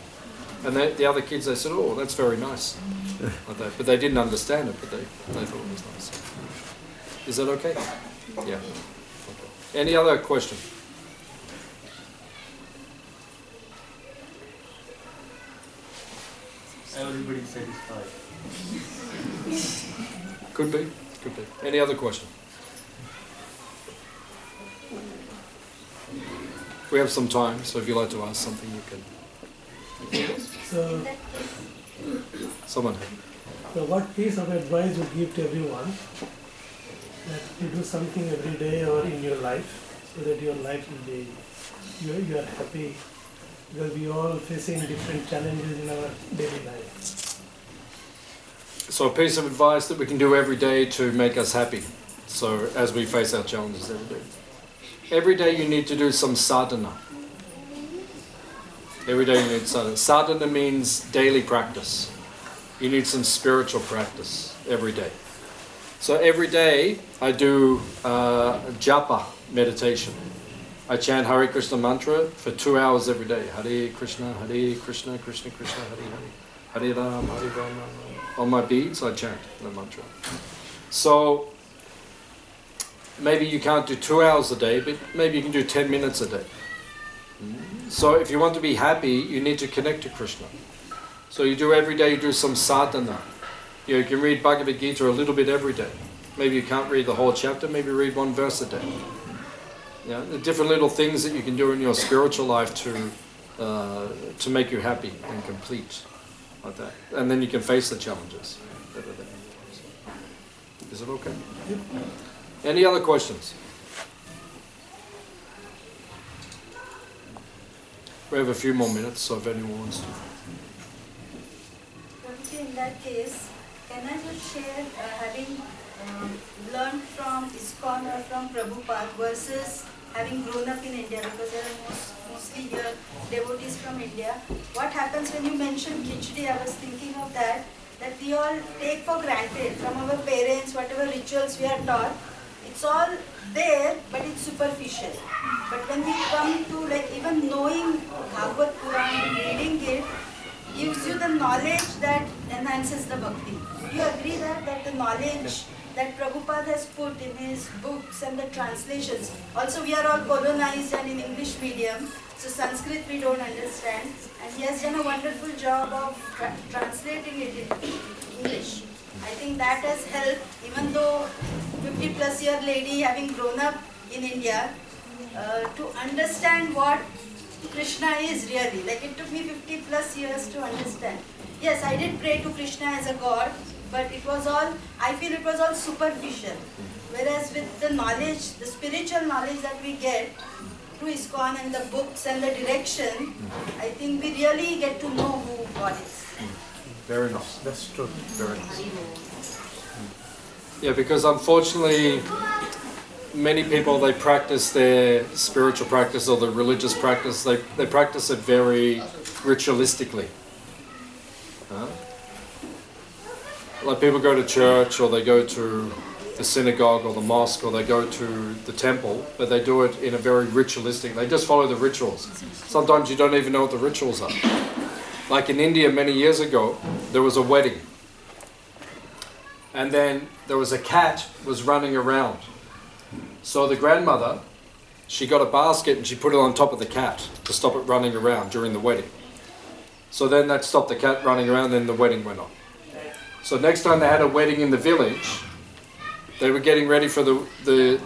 And the other kids, they said, oh, that's very nice. Like that. But they didn't understand it, but they thought it was nice. Is that okay? Yeah. Okay. Any other question? Everybody satisfied. Could be. Any other question? We have some time, so if you'd like to ask something, you can. So, Someone. so what piece of advice you give to everyone that you do something every day or in your life so that your life will be, you are happy, because we all facing different challenges in our daily life. So a piece of advice that we can do every day to make us happy. So as we face our challenges every day. Every day you need to do some sadhana. Every day you need sadhana. Sadhana means daily practice. You need some spiritual practice every day. So every day I do japa meditation. I chant Hare Krishna mantra for 2 hours every day. Hare Krishna, Krishna Krishna, Hare Hare. Hare Ram, Hare Rama. On my beads I chant the mantra. So maybe you can't do 2 hours a day, but maybe you can do 10 minutes a day. So if you want to be happy, you need to connect to Krishna. So you do every day, you do some sadhana. You can read Bhagavad Gita a little bit every day. Maybe you can't read the whole chapter, maybe read one verse a day. Yeah, the different little things that you can do in your spiritual life to make you happy and complete, like that. And then you can face the challenges. Is it okay? Any other questions? We have a few more minutes, so if anyone wants to. In that case, can I just share having learned from ISKCON or from Prabhupada versus having grown up in India, because there are mostly here devotees from India. What happens when you mention khichdi? I was thinking of that we all take for granted from our parents, whatever rituals we are taught. it's all there, but it's superficial. But when we come to like even knowing Bhagavad Puran, reading it, gives you the knowledge that enhances the bhakti. Would you agree that the knowledge that Prabhupada has put in his books and the translations, also we are all colonized and in English medium, so Sanskrit we don't understand, and he has done a wonderful job of translating it in English. I think that has helped, even though 50 plus year lady having grown up in India, to understand what Krishna is really. Like it took me 50 plus years to understand. Yes, I did pray to Krishna as a god, but it was all, I feel it was all superficial. Whereas with the knowledge, the spiritual knowledge that we get through ISKCON and the books and the direction, I think we really get to know who God is. Very nice. That's true. Very nice. Yeah, because unfortunately, many people, they practice their spiritual practice or the religious practice, they practice it very ritualistically. Like people go to church or they go to the synagogue or the mosque or they go to the temple, but they do it in a very ritualistic, they just follow the rituals. Sometimes you don't even know what the rituals are. Like in India many years ago, there was a wedding. And then there was a cat was running around. So the grandmother, she got a basket and she put it on top of the cat to stop it running around during the wedding. So then that stopped the cat running around, then the wedding went on. So next time they had a wedding in the village, they were getting ready for the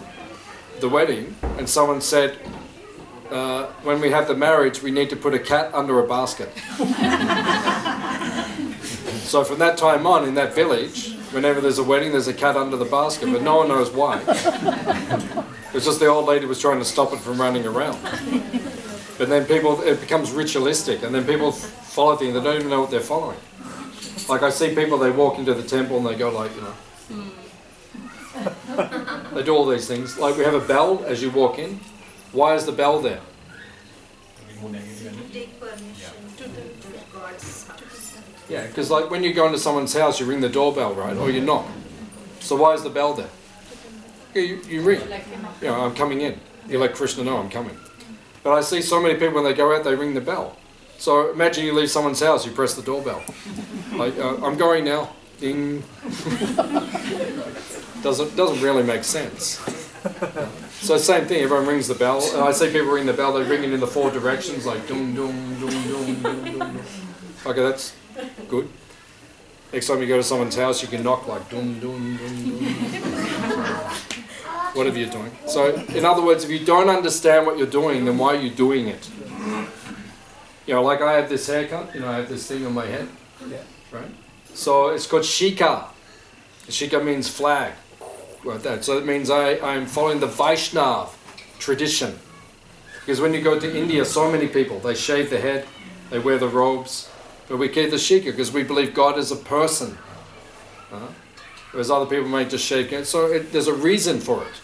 wedding, and someone said, when we have the marriage, we need to put a cat under a basket. So from that time on, in that village, whenever there's a wedding, there's a cat under the basket, but no one knows why. It's just the old lady was trying to stop it from running around. But then it becomes ritualistic, and then people follow things, they don't even know what they're following. Like I see people, they walk into the temple and they go like, they do all these things. Like we have a bell as you walk in. Why is the bell there? Take permission to the gods. Yeah, because like when you go into someone's house, you ring the doorbell, right? Or you knock. So why is the bell there? Yeah, you ring. I'm coming in. You let Krishna know I'm coming. But I see so many people when they go out, they ring the bell. So imagine you leave someone's house, you press the doorbell. Like, I'm going now. Ding. Doesn't really make sense. So same thing, everyone rings the bell. And I see people ring the bell, they ring it in the four directions, like dum dum dum dum dum dum. Okay, that's good. Next time you go to someone's house, you can knock like dum dum dum dum. Whatever you're doing. So in other words, if you don't understand what you're doing, then why are you doing it? Like I have this haircut, I have this thing on my head, right? So it's called shika. Shika means flag, like that. So it means I'm following the Vaishnav tradition. Because when you go to India, so many people, they shave their head, they wear the robes, but we keep the shika because we believe God is a person. Whereas other people may just shave heads. So there's a reason for it.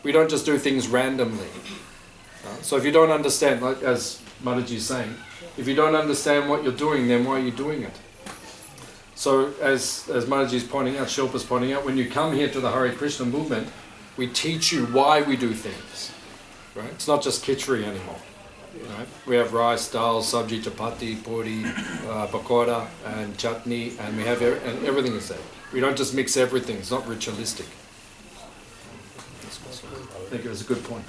We don't just do things randomly. So if you don't understand, like as Mataji is saying, if you don't understand what you're doing, then why are you doing it? So as Mataji is pointing out, Shilpa's pointing out, when you come here to the Hare Krishna movement, we teach you why we do things. Right? It's not just khichdi anymore. Right? We have rice, dal, sabji, chapati, puri, pakoda, and chutney, and we have and everything is there. We don't just mix everything. It's not ritualistic. I think it was a good point.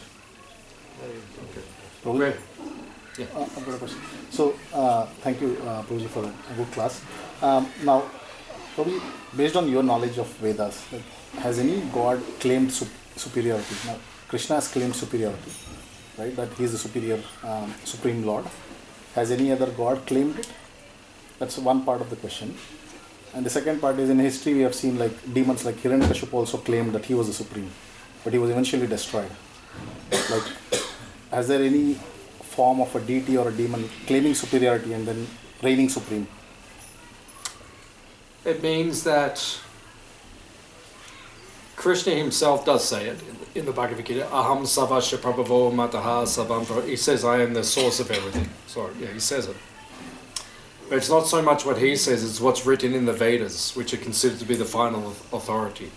Okay. Yeah. I've got a question. So, thank you, Prabhuji, for a good class. Now, probably based on your knowledge of Vedas, has any god claimed superiority? Now, Krishna has claimed superiority, right? That he is the superior, supreme Lord. Has any other god claimed it? That's one part of the question. And the second part is, in history we have seen like demons like Hiranyakashipu also claimed that he was the supreme, but he was eventually destroyed. Like, has there any form of a deity or a demon claiming superiority and then reigning supreme? It means that Krishna himself does say it in the Bhagavad Gita, Aham Savasya Prabhavo Mataha Savam. He says, I am the source of everything. So, yeah, he says it. But it's not so much what he says, it's what's written in the Vedas, which are considered to be the final authority.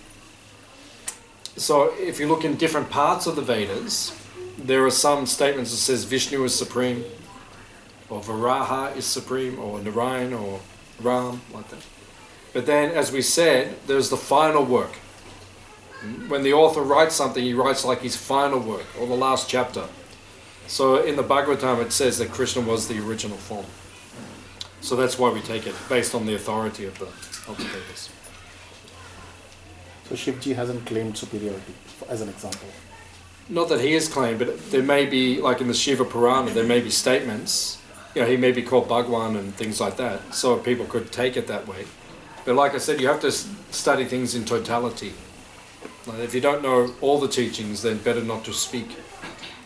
So if you look in different parts of the Vedas, there are some statements that says Vishnu is supreme, or Varaha is supreme, or Narayan, or Ram, like that. But then, as we said, there's the final work. When the author writes something, he writes like his final work, or the last chapter. So in the Bhagavatam it says that Krishna was the original form. So that's why we take it, based on the authority of the Vedas. So Shivji hasn't claimed superiority, as an example. Not that he has claimed, but there may be, like in the Shiva Purana, there may be statements, he may be called Bhagwan and things like that, so people could take it that way. But like I said, you have to study things in totality. Like if you don't know all the teachings, then better not to speak.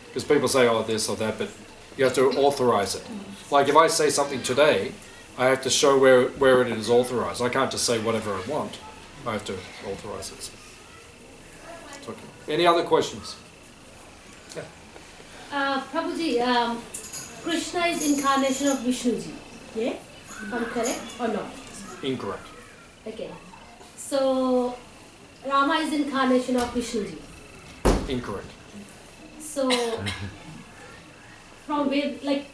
Because people say, oh, this or that, but you have to authorize it. Like if I say something today, I have to show where it is authorized. I can't just say whatever I want. I have to authorize it. It's okay. Any other questions? Prabhuji, Krishna is incarnation of Vishnuji. Yeah? If I'm correct or not? Incorrect. Okay. So Rama is incarnation of Vishnuji. Incorrect. So from where, like,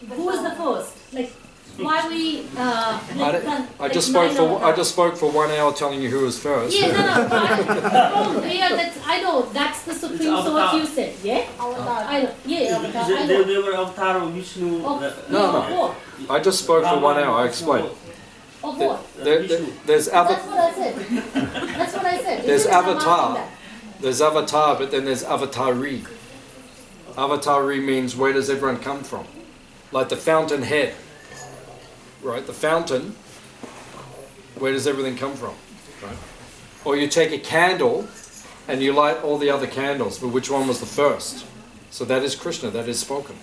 who is the first? Like, why we? I just spoke for 1 hour telling you who was first. Yeah, no. From where? I know that's the supreme source you said. Yeah. I know. Yeah. I know. They were avatar of Vishnu. No. I just spoke for 1 hour. I explained. Of what? There's That's what I said. That's what I said. There's avatar. There's avatar, but then there's avatari. Avatari means where does everyone come from? Like the fountainhead. Right? The fountain, where does everything come from? Right? Or you take a candle and you light all the other candles, but which one was the first? So that is Krishna, that is spoken.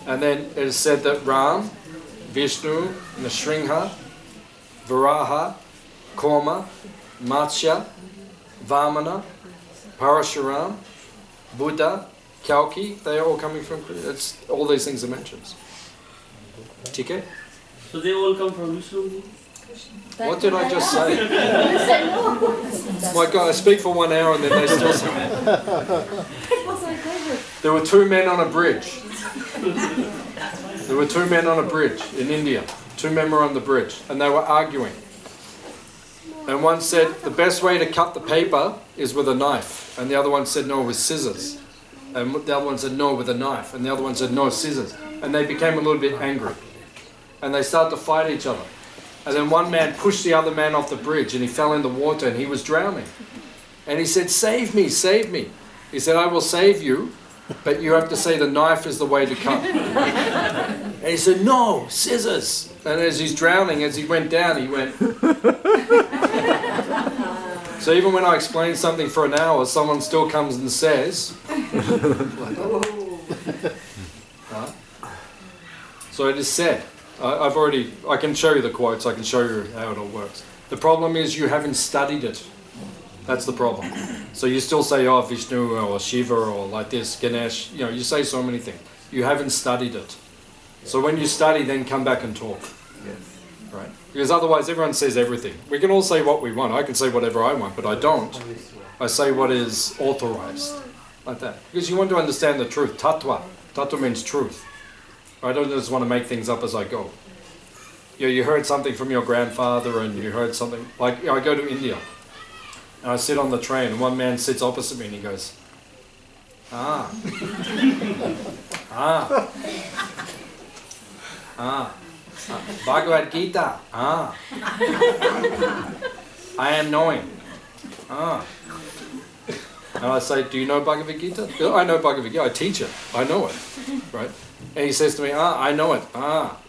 And then it is said that Ram, Vishnu, Nrsimha, Varaha, Kurma, Matsya, Vamana, Parashuram, Buddha, Kalki, they are all coming from Krishna. All these things are mentioned. TK? So they all come from Vishnu? What did I just say? My God, I speak for 1 hour and then they still say. There were 2 men on a bridge. There were 2 men on a bridge in India. 2 men were on the bridge and they were arguing. And one said, the best way to cut the paper is with a knife. And the other one said, no, with scissors. And the other one said, no, with a knife. And the other one said, no, scissors. And they became a little bit angry. And they started to fight each other. And then one man pushed the other man off the bridge and he fell in the water and he was drowning. And he said, save me, save me. He said, I will save you, but you have to say the knife is the way to cut. And he said, no, scissors. And as he's drowning, as he went down, he went. So even when I explain something for an hour, someone still comes and says, So it is said. I can show you the quotes, I can show you how it all works. The problem is you haven't studied it. That's the problem. So you still say, oh, Vishnu or Shiva or like this, Ganesh, you say so many things. You haven't studied it. So when you study, then come back and talk. Yes. Right? Because otherwise everyone says everything. We can all say what we want. I can say whatever I want, but I don't. I say what is authorized. Like that. Because you want to understand the truth. Tattva. Tattva means truth. I don't just want to make things up as I go. You heard something from your grandfather and you heard something. Like, I go to India and I sit on the train and one man sits opposite me and he goes, Bhagavad Gita, I am knowing. And I say, do you know Bhagavad Gita? I know Bhagavad Gita, I teach it, I know it, right? And he says to me, I know it, like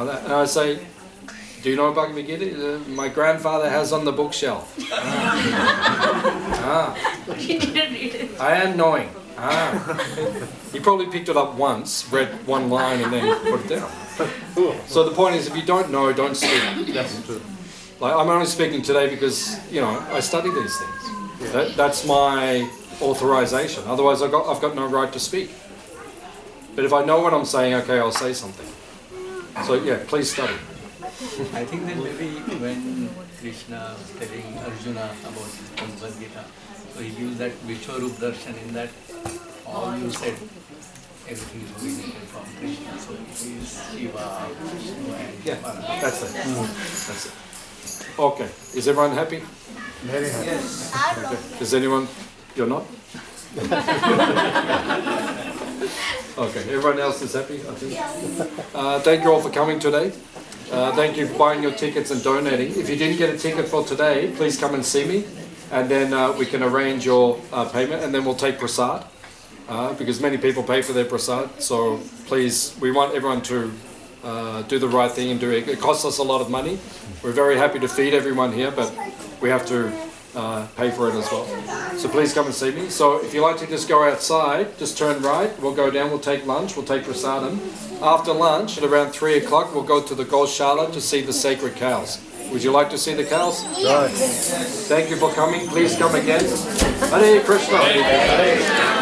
that. And I say, do you know Bhagavad Gita? My grandfather has on the bookshelf. I am knowing. He probably picked it up once, read one line and then put it down. So the point is, if you don't know, don't speak. Like, I'm only speaking today because, I study these things. That's my authorization. Otherwise, I've got no right to speak. But if I know what I'm saying, okay, I'll say something. So yeah, please study. I think that maybe when Krishna was telling Arjuna about Bhagavad Gita, so he used that Vishwarup Darshan. In that, all you said, everything is originated from Krishna. So it is Shiva, Vishnu, and Yeah, Paramahansa. that's it. That's it. Okay, is everyone happy? Very happy. Yes. Okay. Is anyone? You're not? Okay, everyone else is happy, I think. Thank you all for coming today. Thank you for buying your tickets and donating. If you didn't get a ticket for today, please come and see me, and then we can arrange your payment, and then we'll take prasad, because many people pay for their prasad. So please, we want everyone to do the right thing and do it. It costs us a lot of money. We're very happy to feed everyone here, but we have to pay for it as well. So please come and see me. So if you like to just go outside, just turn right. We'll go down, we'll take lunch, we'll take prasadam. After lunch, at around 3 o'clock, we'll go to the Goshala to see the sacred cows. Would you like to see the cows? Right. Thank you for coming. Please come again. Hare Krishna.